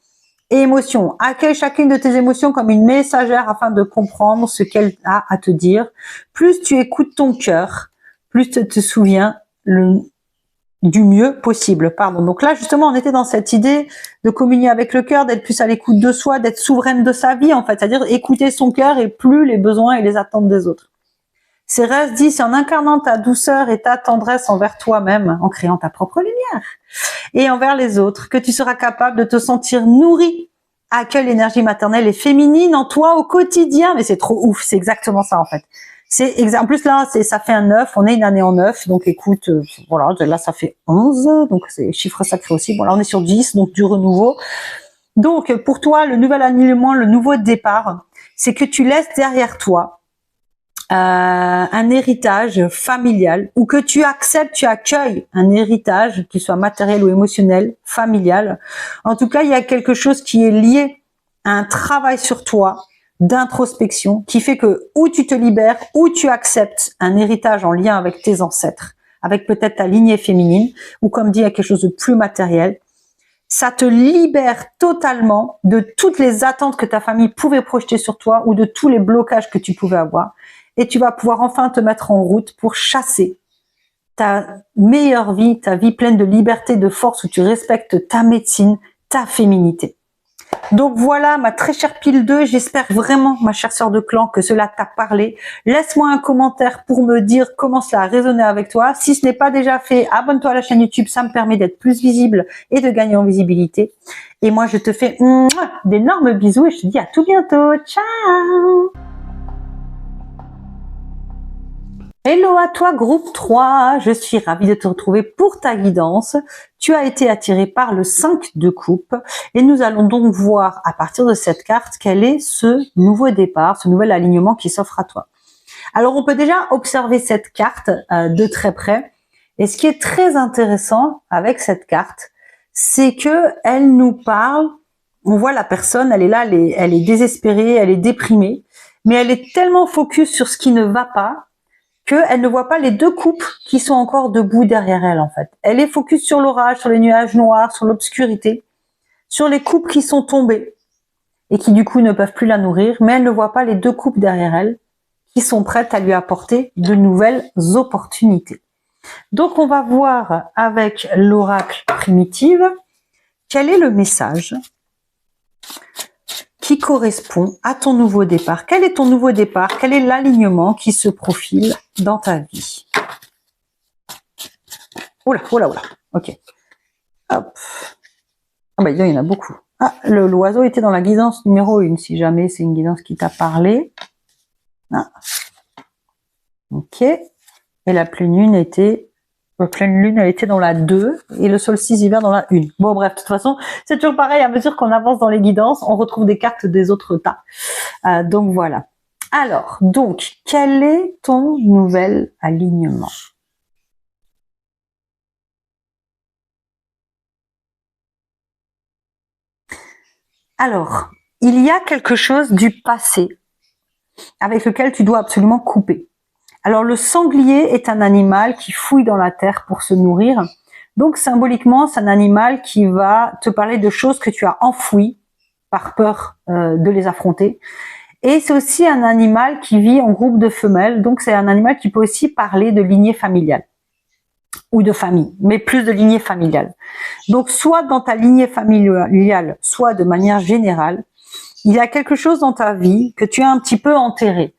Speaker 1: Et émotion. Accueille chacune de tes émotions comme une messagère afin de comprendre ce qu'elle a à te dire. Plus tu écoutes ton cœur, plus tu te souviens du mieux possible. Pardon. Donc là, justement, on était dans cette idée de communier avec le cœur, d'être plus à l'écoute de soi, d'être souveraine de sa vie, en fait. C'est-à-dire écouter son cœur et plus les besoins et les attentes des autres. Cérès dit, c'est en incarnant ta douceur et ta tendresse envers toi-même, en créant ta propre lumière, et envers les autres, que tu seras capable de te sentir nourri. Accueille l'énergie maternelle et féminine en toi au quotidien. Mais c'est trop ouf, c'est exactement ça, en fait. En plus là, ça fait un 9, on est une année en 9, donc écoute, voilà, là ça fait 11, donc c'est chiffre sacré aussi. Bon là on est sur 10, donc du renouveau. Donc pour toi, le nouvel alignement, le nouveau départ, c'est que tu laisses derrière toi un héritage familial, ou que tu acceptes, tu accueilles un héritage, qu'il soit matériel ou émotionnel, familial. En tout cas, il y a quelque chose qui est lié à un travail sur toi, d'introspection, qui fait que ou tu te libères, ou tu acceptes un héritage en lien avec tes ancêtres, avec peut-être ta lignée féminine, ou comme dit, il y a quelque chose de plus matériel. Ça te libère totalement de toutes les attentes que ta famille pouvait projeter sur toi, ou de tous les blocages que tu pouvais avoir. Et tu vas pouvoir enfin te mettre en route pour chasser ta meilleure vie, ta vie pleine de liberté, de force, où tu respectes ta médecine, ta féminité. Donc voilà, ma très chère pile 2, j'espère vraiment, ma chère sœur de clan, que cela t'a parlé. Laisse-moi un commentaire pour me dire comment cela a résonné avec toi. Si ce n'est pas déjà fait, abonne-toi à la chaîne YouTube, ça me permet d'être plus visible et de gagner en visibilité. Et moi, je te fais d'énormes bisous et je te dis à tout bientôt. Ciao! Hello à toi groupe 3, je suis ravie de te retrouver pour ta guidance. Tu as été attiré par le 5 de coupe et nous allons donc voir à partir de cette carte quel est ce nouveau départ, ce nouvel alignement qui s'offre à toi. Alors on peut déjà observer cette carte de très près et ce qui est très intéressant avec cette carte, c'est que elle nous parle, on voit la personne, elle est là, elle est désespérée, elle est déprimée, mais elle est tellement focus sur ce qui ne va pas qu'elle ne voit pas les deux coupes qui sont encore debout derrière elle, en fait. Elle est focus sur l'orage, sur les nuages noirs, sur l'obscurité, sur les coupes qui sont tombées et qui, du coup, ne peuvent plus la nourrir, mais elle ne voit pas les deux coupes derrière elle qui sont prêtes à lui apporter de nouvelles opportunités. Donc, on va voir avec l'oracle primitive quel est le message qui correspond à ton nouveau départ. Quel est ton nouveau départ? Quel est l'alignement qui se profile dans ta vie? Oula, oula, oula. Ok. Hop. Ah bah, il y en a beaucoup. Ah, l'oiseau était dans la guidance numéro 1, si jamais c'est une guidance qui t'a parlé. Ah. Ok. Et la pleine lune était... La pleine lune, elle était dans la 2 et le solstice d'hiver dans la 1. Bon, bref, de toute façon, c'est toujours pareil. À mesure qu'on avance dans les guidances, on retrouve des cartes des autres tas. Donc, voilà. Alors, donc, quel est ton nouvel alignement? Alors, il y a quelque chose du passé avec lequel tu dois absolument couper. Alors, le sanglier est un animal qui fouille dans la terre pour se nourrir. Donc, symboliquement, c'est un animal qui va te parler de choses que tu as enfouies par peur de les affronter. Et c'est aussi un animal qui vit en groupe de femelles. Donc, c'est un animal qui peut aussi parler de lignée familiale. ou de famille, mais plus de lignée familiale. Donc, soit dans ta lignée familiale, soit de manière générale, il y a quelque chose dans ta vie que tu as un petit peu enterré.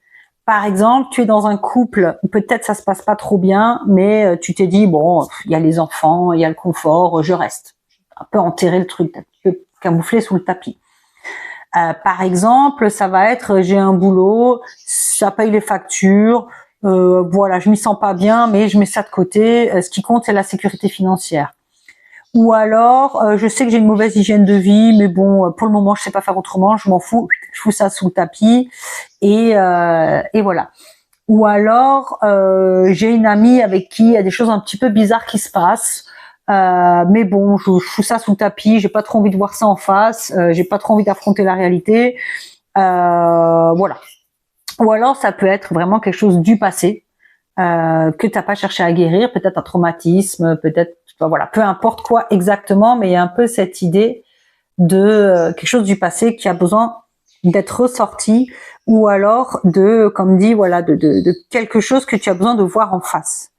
Speaker 1: Par exemple, tu es dans un couple, peut-être ça se passe pas trop bien, mais tu t'es dit, bon, il y a les enfants, il y a le confort, je reste. Un peu enterrer le truc, un peu camouflé sous le tapis. Par exemple, ça va être, j'ai un boulot, ça paye les factures, voilà, je m'y sens pas bien, mais je mets ça de côté. Ce qui compte, c'est la sécurité financière. Ou alors, je sais que j'ai une mauvaise hygiène de vie, mais bon, pour le moment, je sais pas faire autrement, je m'en fous, je fous ça sous le tapis, et voilà. Ou alors, j'ai une amie avec qui il y a des choses un petit peu bizarres qui se passent, mais bon, je fous ça sous le tapis, j'ai pas trop envie de voir ça en face, j'ai pas trop envie d'affronter la réalité, voilà. Ou alors, ça peut être vraiment quelque chose du passé, que t'as pas cherché à guérir, peut-être un traumatisme, peut-être, voilà, peu importe quoi exactement, mais il y a un peu cette idée de quelque chose du passé qui a besoin d'être ressorti, ou alors de, comme dit, voilà, de quelque chose que tu as besoin de voir en face.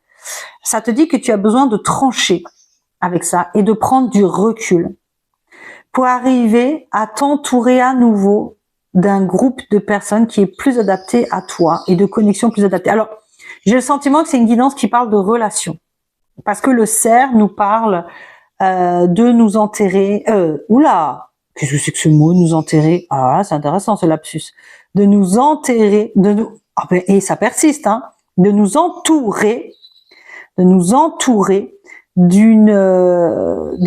Speaker 1: Ça te dit que tu as besoin de trancher avec ça et de prendre du recul pour arriver à t'entourer à nouveau d'un groupe de personnes qui est plus adapté à toi et de connexions plus adaptées. Alors, j'ai le sentiment que c'est une guidance qui parle de relations. Parce que le cerf nous parle de nous enterrer. Oula, qu'est-ce que c'est que ce mot, nous enterrer? Ah, c'est intéressant ce lapsus. De nous enterrer, de nous. Ah ben, et ça persiste, hein. De nous entourer de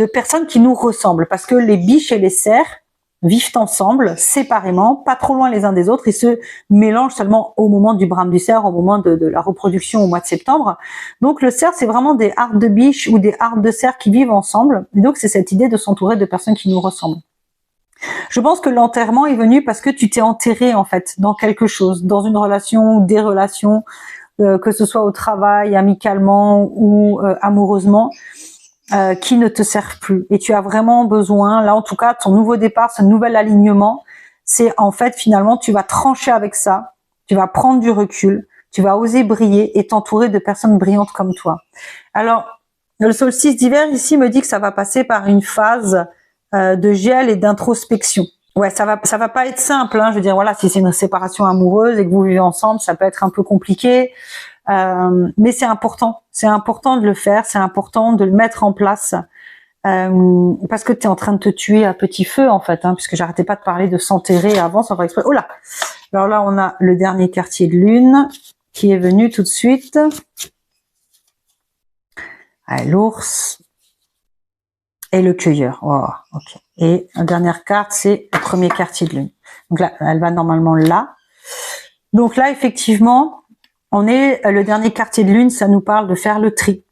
Speaker 1: personnes qui nous ressemblent. Parce que les biches et les cerfs vivent ensemble, séparément, pas trop loin les uns des autres, et se mélangent seulement au moment du brame du cerf, au moment de la reproduction au mois de septembre. Donc le cerf, c'est vraiment des hardes de biches ou des hardes de cerfs qui vivent ensemble. Et donc c'est cette idée de s'entourer de personnes qui nous ressemblent. Je pense que l'enterrement est venu parce que tu t'es enterré en fait dans quelque chose, dans une relation ou des relations, que ce soit au travail, amicalement ou amoureusement, qui ne te servent plus. Et tu as vraiment besoin, là en tout cas, ton nouveau départ, ce nouvel alignement, c'est en fait finalement tu vas trancher avec ça, tu vas prendre du recul, tu vas oser briller et t'entourer de personnes brillantes comme toi. Alors, le solstice d'hiver ici me dit que ça va passer par une phase de gel et d'introspection. Ouais, ça va pas être simple, hein. Je veux dire, voilà, si c'est une séparation amoureuse et que vous vivez ensemble, ça peut être un peu compliqué. Mais c'est important de le faire, c'est important de le mettre en place, parce que tu es en train de te tuer à petit feu en fait, hein, puisque j'arrêtais pas de parler de s'enterrer avant sans faire exprès. Oh là, alors là on a le dernier quartier de lune qui est venu tout de suite. Ah, l'ours et le cueilleur. Oh, ok. Et la dernière carte, c'est le premier quartier de lune. Donc là, elle va normalement là. Donc là, effectivement, on est le dernier quartier de lune, ça nous parle de faire le tri.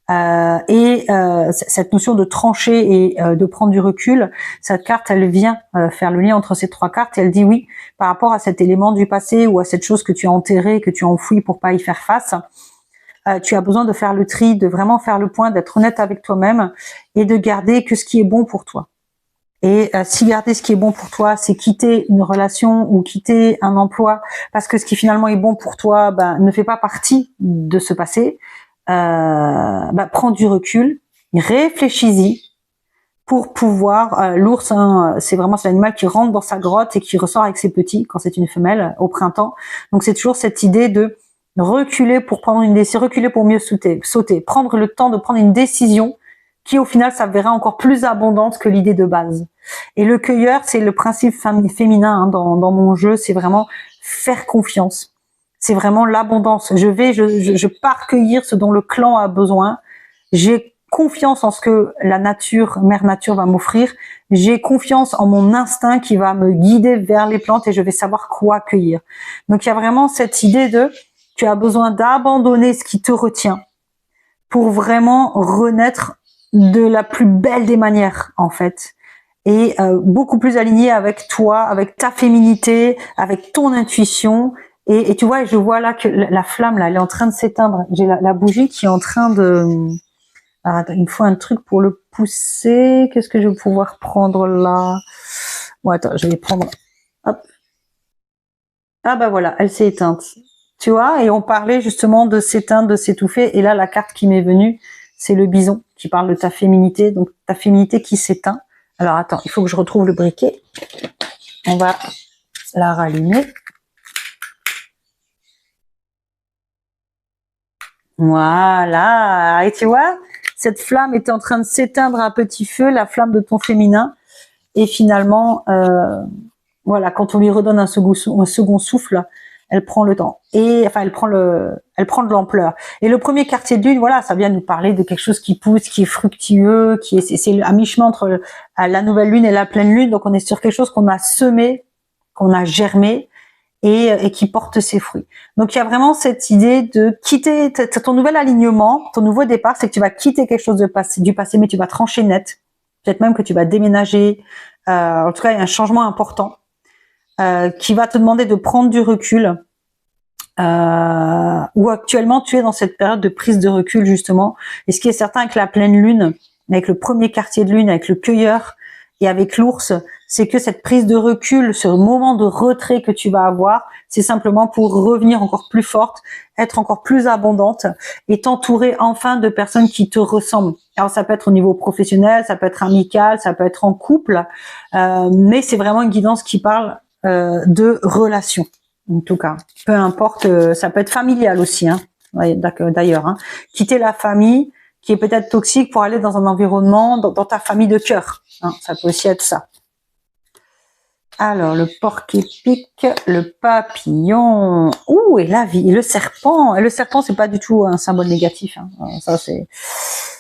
Speaker 1: Cette notion de trancher et de prendre du recul, cette carte, elle vient faire le lien entre ces trois cartes et elle dit oui, par rapport à cet élément du passé ou à cette chose que tu as enterrée, que tu as enfouie pour pas y faire face, tu as besoin de faire le tri, de vraiment faire le point, d'être honnête avec toi-même et de garder que ce qui est bon pour toi. Et si garder ce qui est bon pour toi, c'est quitter une relation ou quitter un emploi, parce que ce qui finalement est bon pour toi ne fait pas partie de ce passé, prends du recul, réfléchis-y pour pouvoir... l'ours, hein, c'est vraiment cet animal qui rentre dans sa grotte et qui ressort avec ses petits quand c'est une femelle au printemps. Donc c'est toujours cette idée de reculer pour prendre une décision, reculer pour mieux sauter, prendre le temps de prendre une décision qui au final s'avérera encore plus abondante que l'idée de base. Et le cueilleur, c'est le principe féminin, hein, dans mon jeu, c'est vraiment faire confiance. C'est vraiment l'abondance. Je pars cueillir ce dont le clan a besoin. J'ai confiance en ce que la nature, mère nature va m'offrir. J'ai confiance en mon instinct qui va me guider vers les plantes et je vais savoir quoi cueillir. Donc il y a vraiment cette idée de tu as besoin d'abandonner ce qui te retient pour vraiment renaître de la plus belle des manières, en fait. Et beaucoup plus aligné avec toi, avec ta féminité, avec ton intuition. Et tu vois, je vois là que la flamme, là, elle est en train de s'éteindre. J'ai la bougie qui est en train de... Alors, attends, il me faut un truc pour le pousser. Qu'est-ce que je vais pouvoir prendre là? Bon, attends, je vais prendre... Hop. Ah bah voilà, elle s'est éteinte. Tu vois, et on parlait justement de s'éteindre, de s'étouffer. Et là, la carte qui m'est venue, c'est le bison qui parle de ta féminité, donc ta féminité qui s'éteint. Alors attends, il faut que je retrouve le briquet. On va la rallumer. Voilà, et tu vois, cette flamme était en train de s'éteindre à petit feu, la flamme de ton féminin, et finalement, voilà, quand on lui redonne un second souffle, elle prend le temps, et enfin elle prend de l'ampleur. Et le premier quartier de lune, voilà, ça vient nous parler de quelque chose qui pousse, qui est fructueux, c'est à mi-chemin entre la nouvelle lune et la pleine lune, donc on est sur quelque chose qu'on a semé, qu'on a germé, et qui porte ses fruits. Donc il y a vraiment cette idée de quitter ton nouvel alignement, ton nouveau départ, c'est que tu vas quitter quelque chose du passé, mais tu vas trancher net. Peut-être même que tu vas déménager. En tout cas, il y a un changement important qui va te demander de prendre du recul. Ou actuellement tu es dans cette période de prise de recul justement. Et ce qui est certain avec la pleine lune, avec le premier quartier de lune, avec le cueilleur et avec l'ours, c'est que cette prise de recul, ce moment de retrait que tu vas avoir, c'est simplement pour revenir encore plus forte, être encore plus abondante et t'entourer enfin de personnes qui te ressemblent. Alors ça peut être au niveau professionnel, ça peut être amical, ça peut être en couple, mais c'est vraiment une guidance qui parle de relations. En tout cas, peu importe, ça peut être familial aussi, hein, d'ailleurs. Hein. Quitter la famille qui est peut-être toxique pour aller dans un environnement, dans ta famille de cœur. Hein, ça peut aussi être ça. Alors, le porc-épic, le papillon, ouh, et la vie, et le serpent. Et le serpent, c'est pas du tout un symbole négatif. Hein. Ça,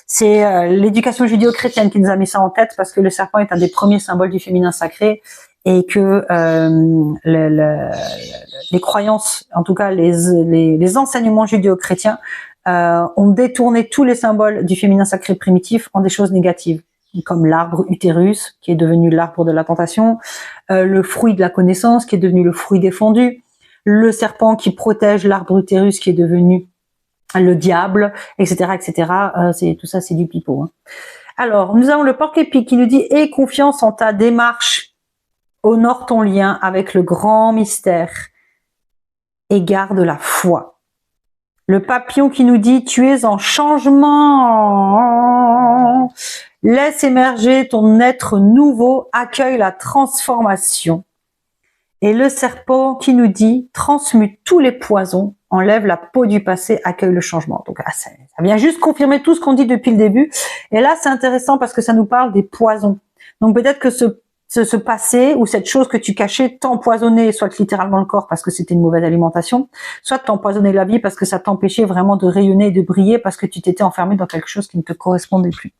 Speaker 1: c'est l'éducation judéo-chrétienne qui nous a mis ça en tête parce que le serpent est un des premiers symboles du féminin sacré et que les croyances, en tout cas les enseignements judéo-chrétiens, ont détourné tous les symboles du féminin sacré primitif en des choses négatives, comme l'arbre utérus, qui est devenu l'arbre de la tentation, le fruit de la connaissance, qui est devenu le fruit défendu, le serpent qui protège l'arbre utérus, qui est devenu le diable, etc., etc. Tout ça, c'est du pipeau. Hein. Alors, nous avons le porc-épic qui nous dit « Aie confiance en ta démarche, honore ton lien avec le grand mystère et garde la foi. » Le papillon qui nous dit « Tu es en changement, laisse émerger ton être nouveau, accueille la transformation. » Et le serpent qui nous dit « Transmute tous les poisons, enlève la peau du passé, accueille le changement. » Donc ça vient juste confirmer tout ce qu'on dit depuis le début. Et là, c'est intéressant parce que ça nous parle des poisons. Donc peut-être que ce passé ou cette chose que tu cachais t'empoisonnait, soit littéralement le corps parce que c'était une mauvaise alimentation, soit t'empoisonnait la vie parce que ça t'empêchait vraiment de rayonner et de briller parce que tu t'étais enfermé dans quelque chose qui ne te correspondait plus.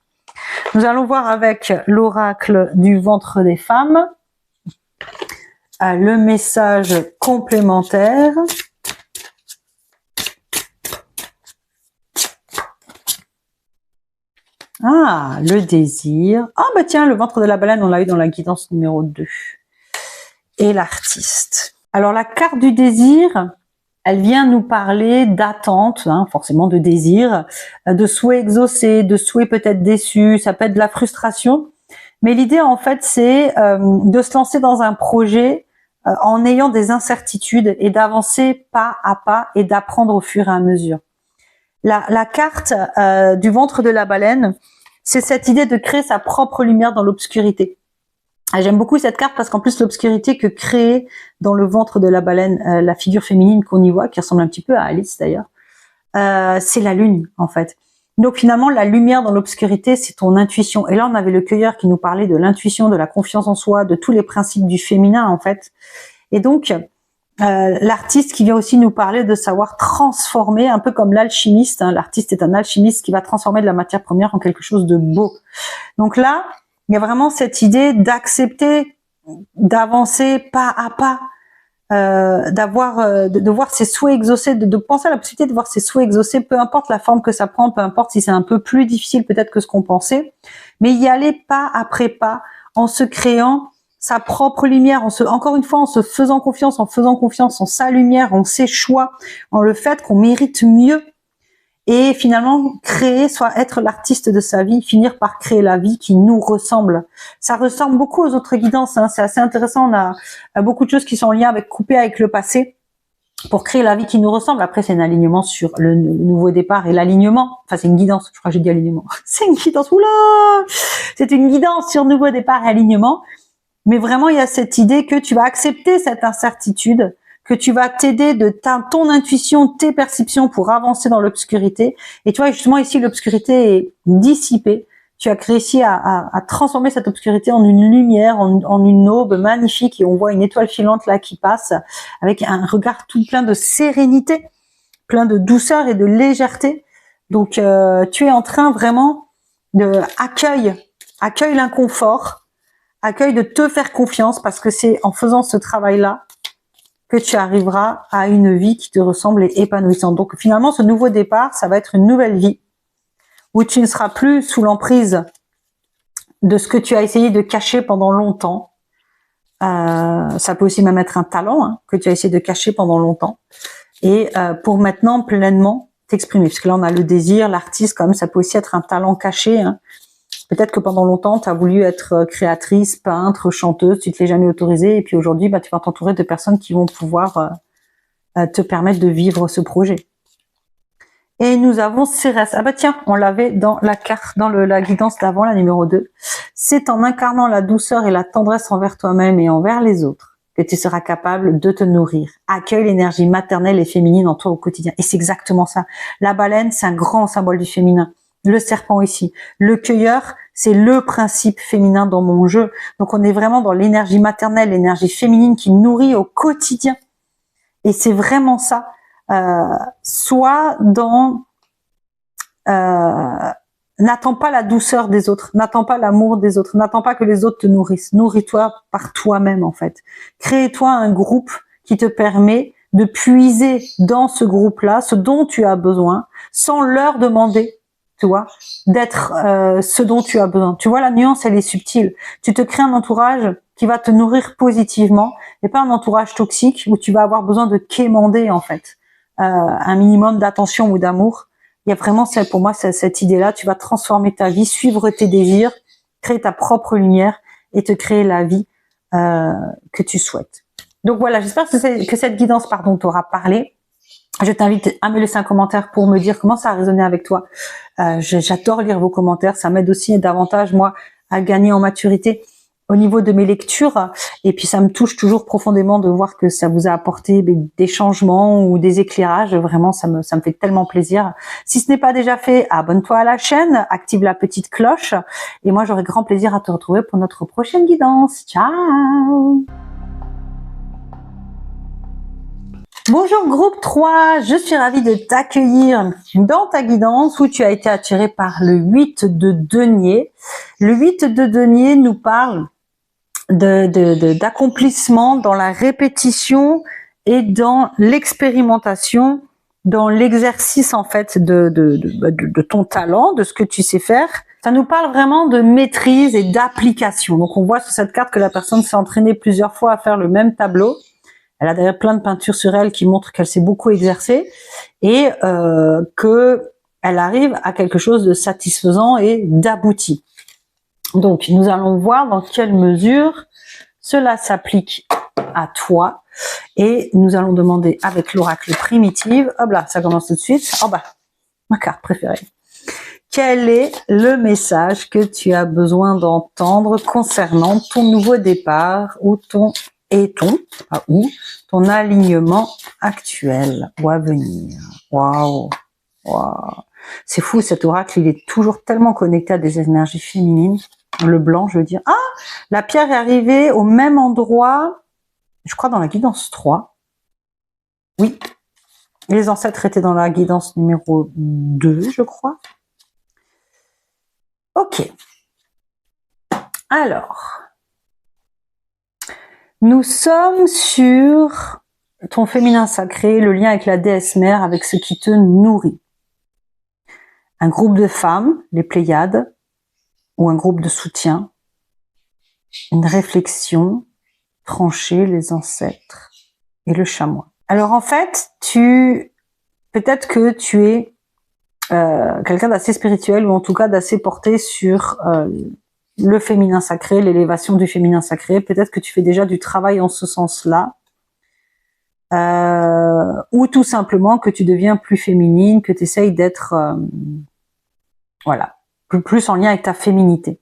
Speaker 1: Nous allons voir avec l'oracle du ventre des femmes le message complémentaire. Ah, le désir. Ah bah tiens, le ventre de la baleine, on l'a eu dans la guidance numéro 2. Et l'artiste. Alors la carte du désir, elle vient nous parler d'attente, hein, forcément de désir, de souhait exaucé, de souhait peut-être déçu, ça peut être de la frustration. Mais l'idée en fait, c'est de se lancer dans un projet en ayant des incertitudes et d'avancer pas à pas et d'apprendre au fur et à mesure. La carte du ventre de la baleine, c'est cette idée de créer sa propre lumière dans l'obscurité. J'aime beaucoup cette carte parce qu'en plus l'obscurité que crée dans le ventre de la baleine la figure féminine qu'on y voit, qui ressemble un petit peu à Alice d'ailleurs, c'est la lune en fait. Donc finalement la lumière dans l'obscurité, c'est ton intuition. Et là on avait le cueilleur qui nous parlait de l'intuition, de la confiance en soi, de tous les principes du féminin en fait. Et donc l'artiste qui vient aussi nous parler de savoir transformer, un peu comme l'alchimiste. Hein. L'artiste est un alchimiste qui va transformer de la matière première en quelque chose de beau. Donc là, il y a vraiment cette idée d'accepter, d'avancer pas à pas, de voir ses souhaits exaucés, de penser à la possibilité de voir ses souhaits exaucés, peu importe la forme que ça prend, peu importe si c'est un peu plus difficile peut-être que ce qu'on pensait, mais y aller pas après pas, en se créant sa propre lumière, encore une fois, en se faisant confiance, en sa lumière, en ses choix, en le fait qu'on mérite mieux. Et finalement, être l'artiste de sa vie, finir par créer la vie qui nous ressemble. Ça ressemble beaucoup aux autres guidances, hein. C'est assez intéressant. On a beaucoup de choses qui sont en lien couper avec le passé. pour créer la vie qui nous ressemble. Après, c'est un alignement sur le nouveau départ et l'alignement. Enfin, c'est une guidance. Je crois que j'ai dit alignement. C'est une guidance. Oula! C'est une guidance sur nouveau départ et alignement. Mais vraiment, il y a cette idée que tu vas accepter cette incertitude, que tu vas t'aider de ton intuition, tes perceptions pour avancer dans l'obscurité. Et tu vois, justement, ici, l'obscurité est dissipée. Tu as réussi à transformer cette obscurité en une lumière, en une aube magnifique, et on voit une étoile filante là qui passe avec un regard tout plein de sérénité, plein de douceur et de légèreté. Donc tu es en train vraiment de accueille l'inconfort, accueille de te faire confiance, parce que c'est en faisant ce travail-là que tu arriveras à une vie qui te ressemble et épanouissante. Donc finalement, ce nouveau départ, ça va être une nouvelle vie où tu ne seras plus sous l'emprise de ce que tu as essayé de cacher pendant longtemps. Ça peut aussi même être un talent hein, que tu as essayé de cacher pendant longtemps. Et pour maintenant pleinement t'exprimer. Parce que là, on a le désir, l'artiste, quand même, ça peut aussi être un talent caché. Hein. Peut-être que pendant longtemps, tu as voulu être créatrice, peintre, chanteuse, tu te l'es jamais autorisé. Et puis aujourd'hui, tu vas t'entourer de personnes qui vont pouvoir te permettre de vivre ce projet. Et nous avons Cérès. Ah bah tiens, on l'avait dans la carte, dans la guidance d'avant, la numéro 2. C'est en incarnant la douceur et la tendresse envers toi-même et envers les autres que tu seras capable de te nourrir. Accueille l'énergie maternelle et féminine en toi au quotidien. Et c'est exactement ça. La baleine, c'est un grand symbole du féminin. Le serpent ici. Le cueilleur, c'est le principe féminin dans mon jeu. Donc on est vraiment dans l'énergie maternelle, l'énergie féminine qui nourrit au quotidien. Et c'est vraiment ça. Soit dans n'attends pas la douceur des autres, n'attends pas l'amour des autres, n'attends pas que les autres te nourrissent, nourris-toi par toi-même en fait. Crée-toi un groupe qui te permet de puiser dans ce groupe-là ce dont tu as besoin, sans leur demander, tu vois, d'être ce dont tu as besoin. Tu vois, la nuance, elle est subtile. Tu te crées un entourage qui va te nourrir positivement, et pas un entourage toxique où tu vas avoir besoin de quémander en fait. Un minimum d'attention ou d'amour. Il y a vraiment, pour moi, cette idée-là. Tu vas transformer ta vie, suivre tes désirs, créer ta propre lumière et te créer la vie que tu souhaites. Donc voilà, j'espère que cette guidance, t'aura parlé. Je t'invite à me laisser un commentaire pour me dire comment ça a résonné avec toi. J'adore lire vos commentaires. Ça m'aide aussi davantage, moi, à gagner en maturité au niveau de mes lectures, et puis ça me touche toujours profondément de voir que ça vous a apporté des changements ou des éclairages. Vraiment, ça me fait tellement plaisir. Si ce n'est pas déjà fait, abonne-toi à la chaîne, active la petite cloche, et moi j'aurai grand plaisir à te retrouver pour notre prochaine guidance. Ciao! Bonjour groupe 3, je suis ravie de t'accueillir dans ta guidance où tu as été attiré par le 8 de denier. Le 8 de denier nous parle d'accomplissement dans la répétition et dans l'expérimentation, dans l'exercice en fait de ton talent, de ce que tu sais faire. Ça nous parle vraiment de maîtrise et d'application. Donc on voit sur cette carte que la personne s'est entraînée plusieurs fois à faire le même tableau. Elle a d'ailleurs plein de peintures sur elle qui montrent qu'elle s'est beaucoup exercée et que elle arrive à quelque chose de satisfaisant et d'abouti. Donc, nous allons voir dans quelle mesure cela s'applique à toi. Et nous allons demander avec l'oracle primitif, hop là, ça commence tout de suite. Oh bah, ma carte préférée. Quel est le message que tu as besoin d'entendre concernant ton nouveau départ ou ton alignement actuel ou à venir? Waouh, waouh. C'est fou, cet oracle, il est toujours tellement connecté à des énergies féminines. Le blanc, je veux dire. Ah, la pierre est arrivée au même endroit, je crois dans la guidance 3. Oui, les ancêtres étaient dans la guidance numéro 2, je crois. Ok. Alors, nous sommes sur ton féminin sacré, le lien avec la déesse mère, avec ce qui te nourrit. Un groupe de femmes, les Pléiades, ou un groupe de soutien, une réflexion, trancher les ancêtres et le chamois. Alors en fait, peut-être que tu es quelqu'un d'assez spirituel, ou en tout cas d'assez porté sur le féminin sacré, l'élévation du féminin sacré. Peut-être que tu fais déjà du travail en ce sens-là. ou tout simplement que tu deviens plus féminine, que tu essayes d'être voilà, plus en lien avec ta féminité.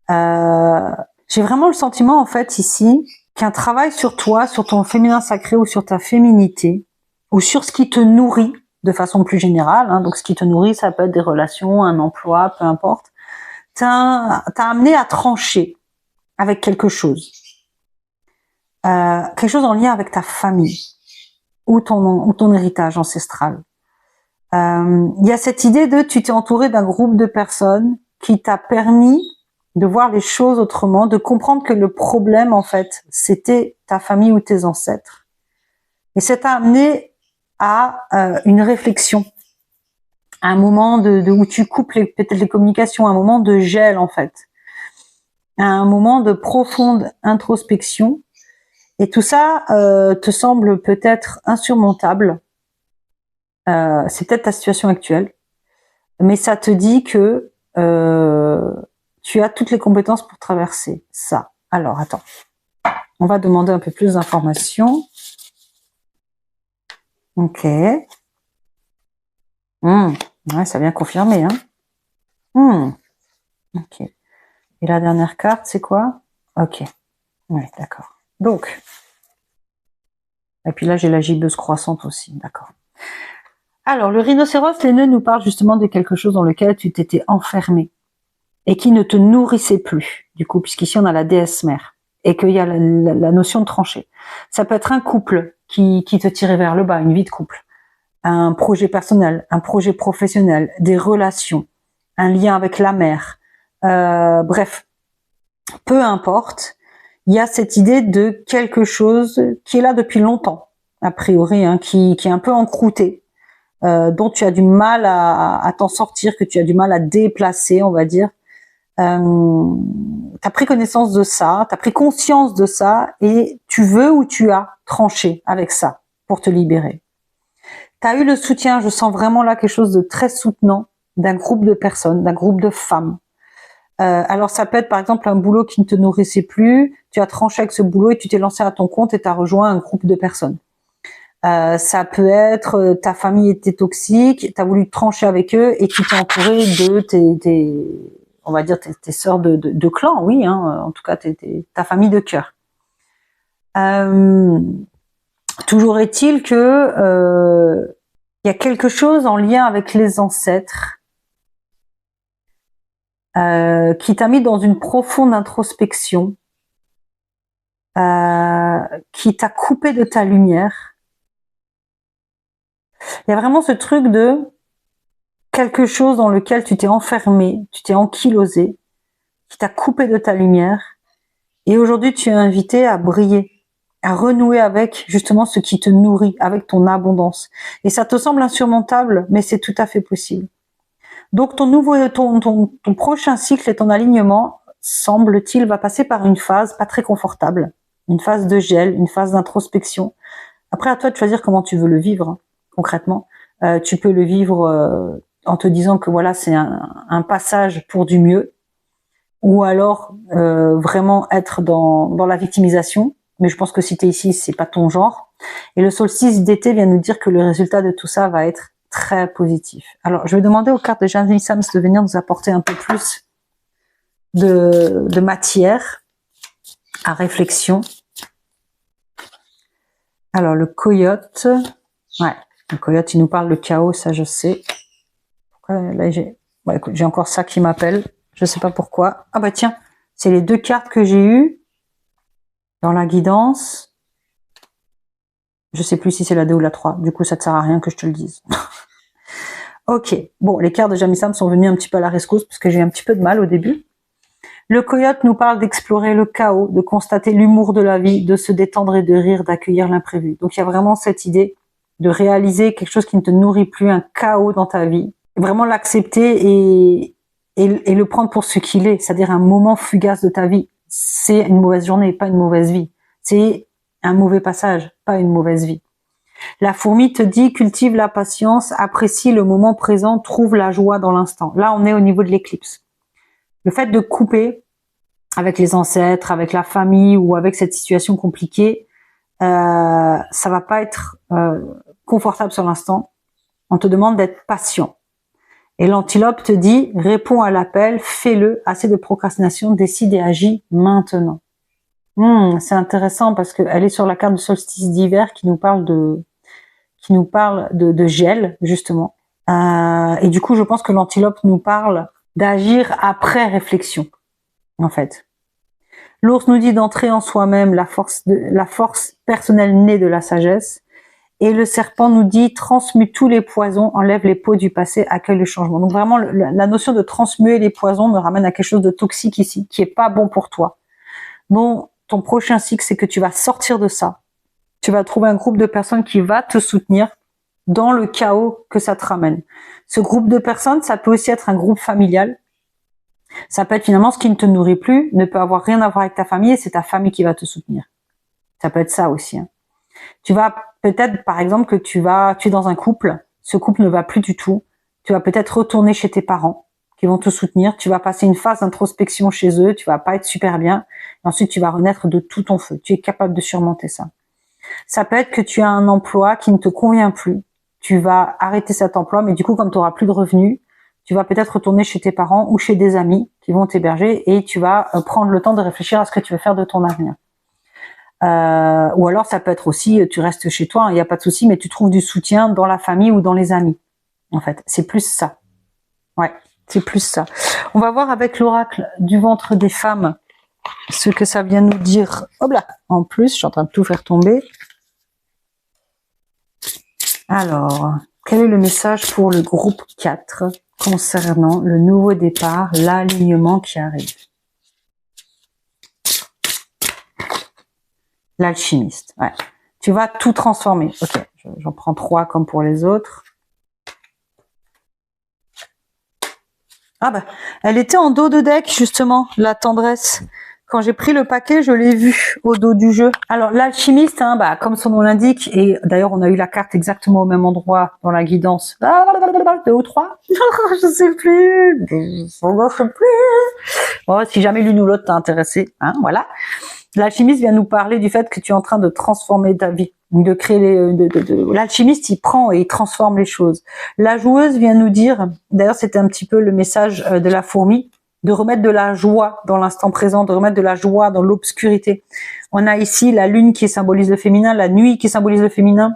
Speaker 1: J'ai vraiment le sentiment en fait ici qu'un travail sur toi, sur ton féminin sacré ou sur ta féminité, ou sur ce qui te nourrit de façon plus générale, hein, donc ce qui te nourrit, ça peut être des relations, un emploi, peu importe, t'as amené à trancher avec quelque chose en lien avec ta famille ou ton héritage ancestral. Il y a cette idée de tu t'es entouré d'un groupe de personnes qui t'a permis de voir les choses autrement, de comprendre que le problème en fait c'était ta famille ou tes ancêtres, et ça t'a amené à une réflexion, à un moment où tu coupes peut-être les communications, un moment de gel en fait, à un moment de profonde introspection, et tout ça te semble peut-être insurmontable. C'est peut-être ta situation actuelle, mais ça te dit que tu as toutes les compétences pour traverser ça. Alors, attends. On va demander un peu plus d'informations. Ok. Ouais, ça vient confirmer. Hein. Ok. Et la dernière carte, c'est quoi? Ok. Ouais, d'accord. Donc. Et puis là, j'ai la gibbeuse croissante aussi. D'accord. Alors, le rhinocéros, les nœuds nous parlent justement de quelque chose dans lequel tu t'étais enfermé et qui ne te nourrissait plus, du coup, puisqu'ici on a la déesse mère, et qu'il y a la notion de tranchée. Ça peut être un couple qui te tirait vers le bas, une vie de couple, un projet personnel, un projet professionnel, des relations, un lien avec la mère, bref, peu importe, il y a cette idée de quelque chose qui est là depuis longtemps, a priori, hein, qui est un peu encrouté, dont tu as du mal à t'en sortir, que tu as du mal à déplacer, on va dire. T'as pris connaissance de ça, t'as pris conscience de ça, et tu veux ou tu as tranché avec ça pour te libérer. T'as eu le soutien, je sens vraiment là quelque chose de très soutenant d'un groupe de personnes, d'un groupe de femmes. Alors ça peut être par exemple un boulot qui ne te nourrissait plus, tu as tranché avec ce boulot et tu t'es lancé à ton compte et tu as rejoint un groupe de personnes. Ça peut être ta famille était toxique, tu as voulu trancher avec eux et tu t'es entouré de on va dire tes sœurs de clan, oui, hein, en tout cas ta famille de cœur. Toujours est-il que il y a quelque chose en lien avec les ancêtres qui t'a mis dans une profonde introspection, qui t'a coupé de ta lumière. Il y a vraiment ce truc de quelque chose dans lequel tu t'es enfermé, tu t'es ankylosé, qui t'a coupé de ta lumière, et aujourd'hui tu es invité à briller, à renouer avec justement ce qui te nourrit, avec ton abondance. Et ça te semble insurmontable, mais c'est tout à fait possible. Donc ton prochain cycle et ton alignement, semble-t-il, va passer par une phase pas très confortable, une phase de gel, une phase d'introspection. Après, à toi de choisir comment tu veux le vivre, hein, concrètement. Tu peux le vivre en te disant que voilà, c'est un passage pour du mieux, ou alors vraiment être dans la victimisation. Mais je pense que si tu es ici, c'est pas ton genre. Et le solstice d'été vient nous dire que le résultat de tout ça va être très positif. Alors, je vais demander aux cartes de Jamie Sams de venir nous apporter un peu plus de matière à réflexion. Alors, le coyote. Ouais, le coyote, il nous parle de chaos, ça je sais. Pourquoi là, j'ai encore ça qui m'appelle. Je sais pas pourquoi. Ah bah tiens, c'est les deux cartes que j'ai eues dans la guidance. Je sais plus si c'est la 2 ou la 3. Du coup, ça ne sert à rien que je te le dise. Ok. Bon, les cartes de Jamie Sams sont venues un petit peu à la rescousse parce que j'ai eu un petit peu de mal au début. Le coyote nous parle d'explorer le chaos, de constater l'humour de la vie, de se détendre et de rire, d'accueillir l'imprévu. Donc, il y a vraiment cette idée de réaliser quelque chose qui ne te nourrit plus, un chaos dans ta vie. Vraiment l'accepter et le prendre pour ce qu'il est, c'est-à-dire un moment fugace de ta vie. C'est une mauvaise journée, pas une mauvaise vie. C'est un mauvais passage, pas une mauvaise vie. La fourmi te dit, cultive la patience, apprécie le moment présent, trouve la joie dans l'instant. Là, on est au niveau de l'éclipse. Le fait de couper avec les ancêtres, avec la famille ou avec cette situation compliquée, ça va pas être confortable sur l'instant. On te demande d'être patient. Et l'antilope te dit, réponds à l'appel, fais-le, assez de procrastination, décide et agis maintenant. C'est intéressant parce qu'elle est sur la carte de solstice d'hiver qui nous parle de gel, justement. Et du coup, je pense que l'antilope nous parle d'agir après réflexion, en fait. L'ours nous dit d'entrer en soi-même, la force personnelle née de la sagesse. Et le serpent nous dit transmue tous les poisons, enlève les peaux du passé, accueille le changement. Donc vraiment, la notion de transmuer les poisons me ramène à quelque chose de toxique ici, qui est pas bon pour toi. Donc, ton prochain cycle, c'est que tu vas sortir de ça. Tu vas trouver un groupe de personnes qui va te soutenir dans le chaos que ça te ramène. Ce groupe de personnes, ça peut aussi être un groupe familial. Ça peut être finalement ce qui ne te nourrit plus, ne peut avoir rien à voir avec ta famille, et c'est ta famille qui va te soutenir. Ça peut être ça aussi. Hein. Tu vas peut-être, par exemple, que tu es dans un couple, ce couple ne va plus du tout. Tu vas peut-être retourner chez tes parents qui vont te soutenir. Tu vas passer une phase d'introspection chez eux. Tu vas pas être super bien. Et ensuite, tu vas renaître de tout ton feu. Tu es capable de surmonter ça. Ça peut être que tu as un emploi qui ne te convient plus. Tu vas arrêter cet emploi, mais du coup, comme tu auras plus de revenus, tu vas peut-être retourner chez tes parents ou chez des amis qui vont t'héberger et tu vas prendre le temps de réfléchir à ce que tu veux faire de ton avenir. Ou alors ça peut être aussi, tu restes chez toi, il n'y a pas de souci, mais tu trouves du soutien dans la famille ou dans les amis. En fait, c'est plus ça. Ouais, c'est plus ça. On va voir avec l'oracle du ventre des femmes ce que ça vient nous dire. Hop là. En plus, je suis en train de tout faire tomber. Alors, quel est le message pour le groupe 4 concernant le nouveau départ, l'alignement qui arrive? L'alchimiste, ouais. Tu vas tout transformer. Ok, j'en prends 3 comme pour les autres. Ah bah, elle était en dos de deck, justement, la tendresse. Quand j'ai pris le paquet, je l'ai vue au dos du jeu. Alors, l'alchimiste, hein, bah, comme son nom l'indique, et d'ailleurs, on a eu la carte exactement au même endroit dans la guidance. 2 ou 3 je sais plus. Je sais plus. Bon, si jamais l'une ou l'autre t'a intéressé, hein, voilà. L'alchimiste vient nous parler du fait que tu es en train de transformer ta vie, de créer l'alchimiste, il prend et il transforme les choses. La joueuse vient nous dire, d'ailleurs c'était un petit peu le message de la fourmi, de remettre de la joie dans l'instant présent, de remettre de la joie dans l'obscurité. On a ici la lune qui symbolise le féminin, la nuit qui symbolise le féminin,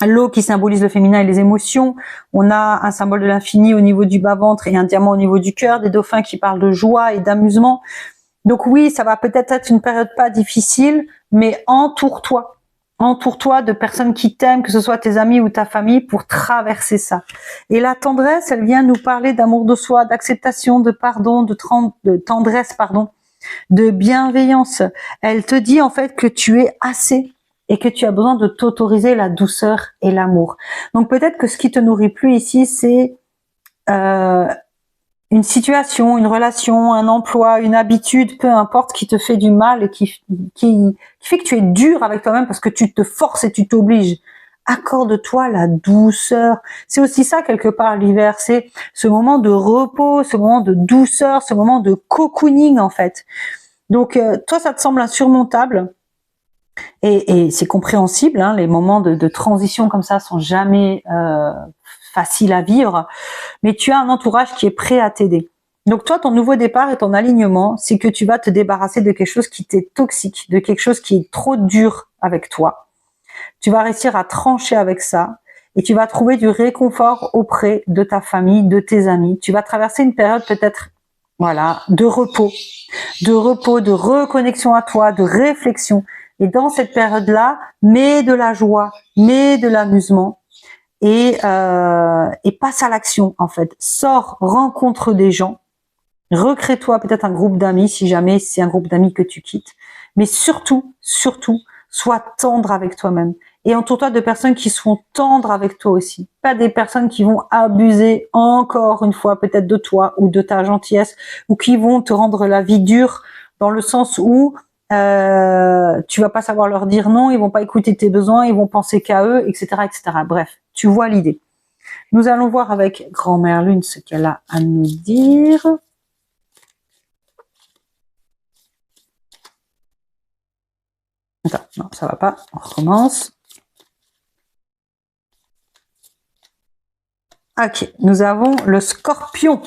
Speaker 1: l'eau qui symbolise le féminin et les émotions. On a un symbole de l'infini au niveau du bas-ventre et un diamant au niveau du cœur, des dauphins qui parlent de joie et d'amusement. Donc oui, ça va peut-être être une période pas difficile, mais entoure-toi. Entoure-toi de personnes qui t'aiment, que ce soit tes amis ou ta famille, pour traverser ça. Et la tendresse, elle vient nous parler d'amour de soi, d'acceptation, de pardon, de tendresse, pardon, de bienveillance. Elle te dit en fait que tu es assez et que tu as besoin de t'autoriser la douceur et l'amour. Donc peut-être que ce qui te nourrit plus ici, c'est une situation, une relation, un emploi, une habitude, peu importe, qui te fait du mal et qui fait que tu es dur avec toi-même parce que tu te forces et tu t'obliges. Accorde-toi la douceur. C'est aussi ça quelque part l'hiver, c'est ce moment de repos, ce moment de douceur, ce moment de cocooning en fait. Donc toi ça te semble insurmontable et c'est compréhensible, hein, les moments de transition comme ça sont jamais faciles à vivre, mais tu as un entourage qui est prêt à t'aider. Donc toi, ton nouveau départ et ton alignement, c'est que tu vas te débarrasser de quelque chose qui t'est toxique, de quelque chose qui est trop dur avec toi. Tu vas réussir à trancher avec ça et tu vas trouver du réconfort auprès de ta famille, de tes amis. Tu vas traverser une période peut-être, voilà, de repos, de reconnexion à toi, de réflexion. Et dans cette période-là, mets de la joie, mets de l'amusement et passe à l'action en fait. Sors, rencontre des gens, recrée-toi peut-être un groupe d'amis si jamais c'est un groupe d'amis que tu quittes. Mais surtout, sois tendre avec toi-même. Et entoure-toi de personnes qui seront tendres avec toi aussi. Pas des personnes qui vont abuser encore une fois peut-être de toi ou de ta gentillesse ou qui vont te rendre la vie dure dans le sens où tu vas pas savoir leur dire non, ils vont pas écouter tes besoins, ils vont penser qu'à eux, etc., etc. Bref, tu vois l'idée. Nous allons voir avec Grand-Mère Lune ce qu'elle a à nous dire. Attends, non, ça va pas. On recommence. Ok, nous avons le Scorpion.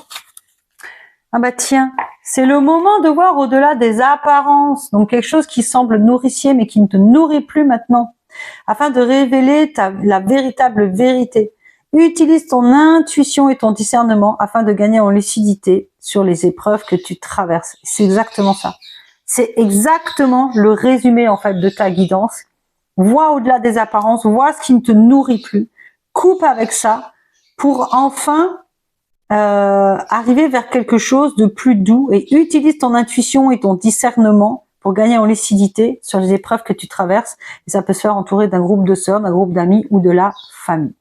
Speaker 1: Ah bah tiens, c'est le moment de voir au-delà des apparences, donc quelque chose qui semble nourricier mais qui ne te nourrit plus maintenant, afin de révéler la véritable vérité. Utilise ton intuition et ton discernement afin de gagner en lucidité sur les épreuves que tu traverses. C'est exactement ça. C'est exactement le résumé en fait de ta guidance. Vois au-delà des apparences, vois ce qui ne te nourrit plus, coupe avec ça pour enfin arriver vers quelque chose de plus doux, et utilise ton intuition et ton discernement pour gagner en lucidité sur les épreuves que tu traverses. Et ça peut se faire entourer d'un groupe de sœurs, d'un groupe d'amis ou de la famille.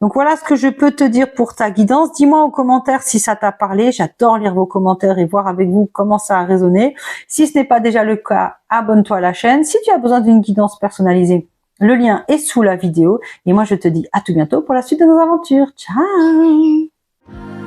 Speaker 1: Donc voilà ce que je peux te dire pour ta guidance. Dis-moi en commentaire si ça t'a parlé. J'adore lire vos commentaires et voir avec vous comment ça a résonné. Si ce n'est pas déjà le cas, abonne-toi à la chaîne. Si tu as besoin d'une guidance personnalisée, le lien est sous la vidéo. Et moi, je te dis à tout bientôt pour la suite de nos aventures. Ciao!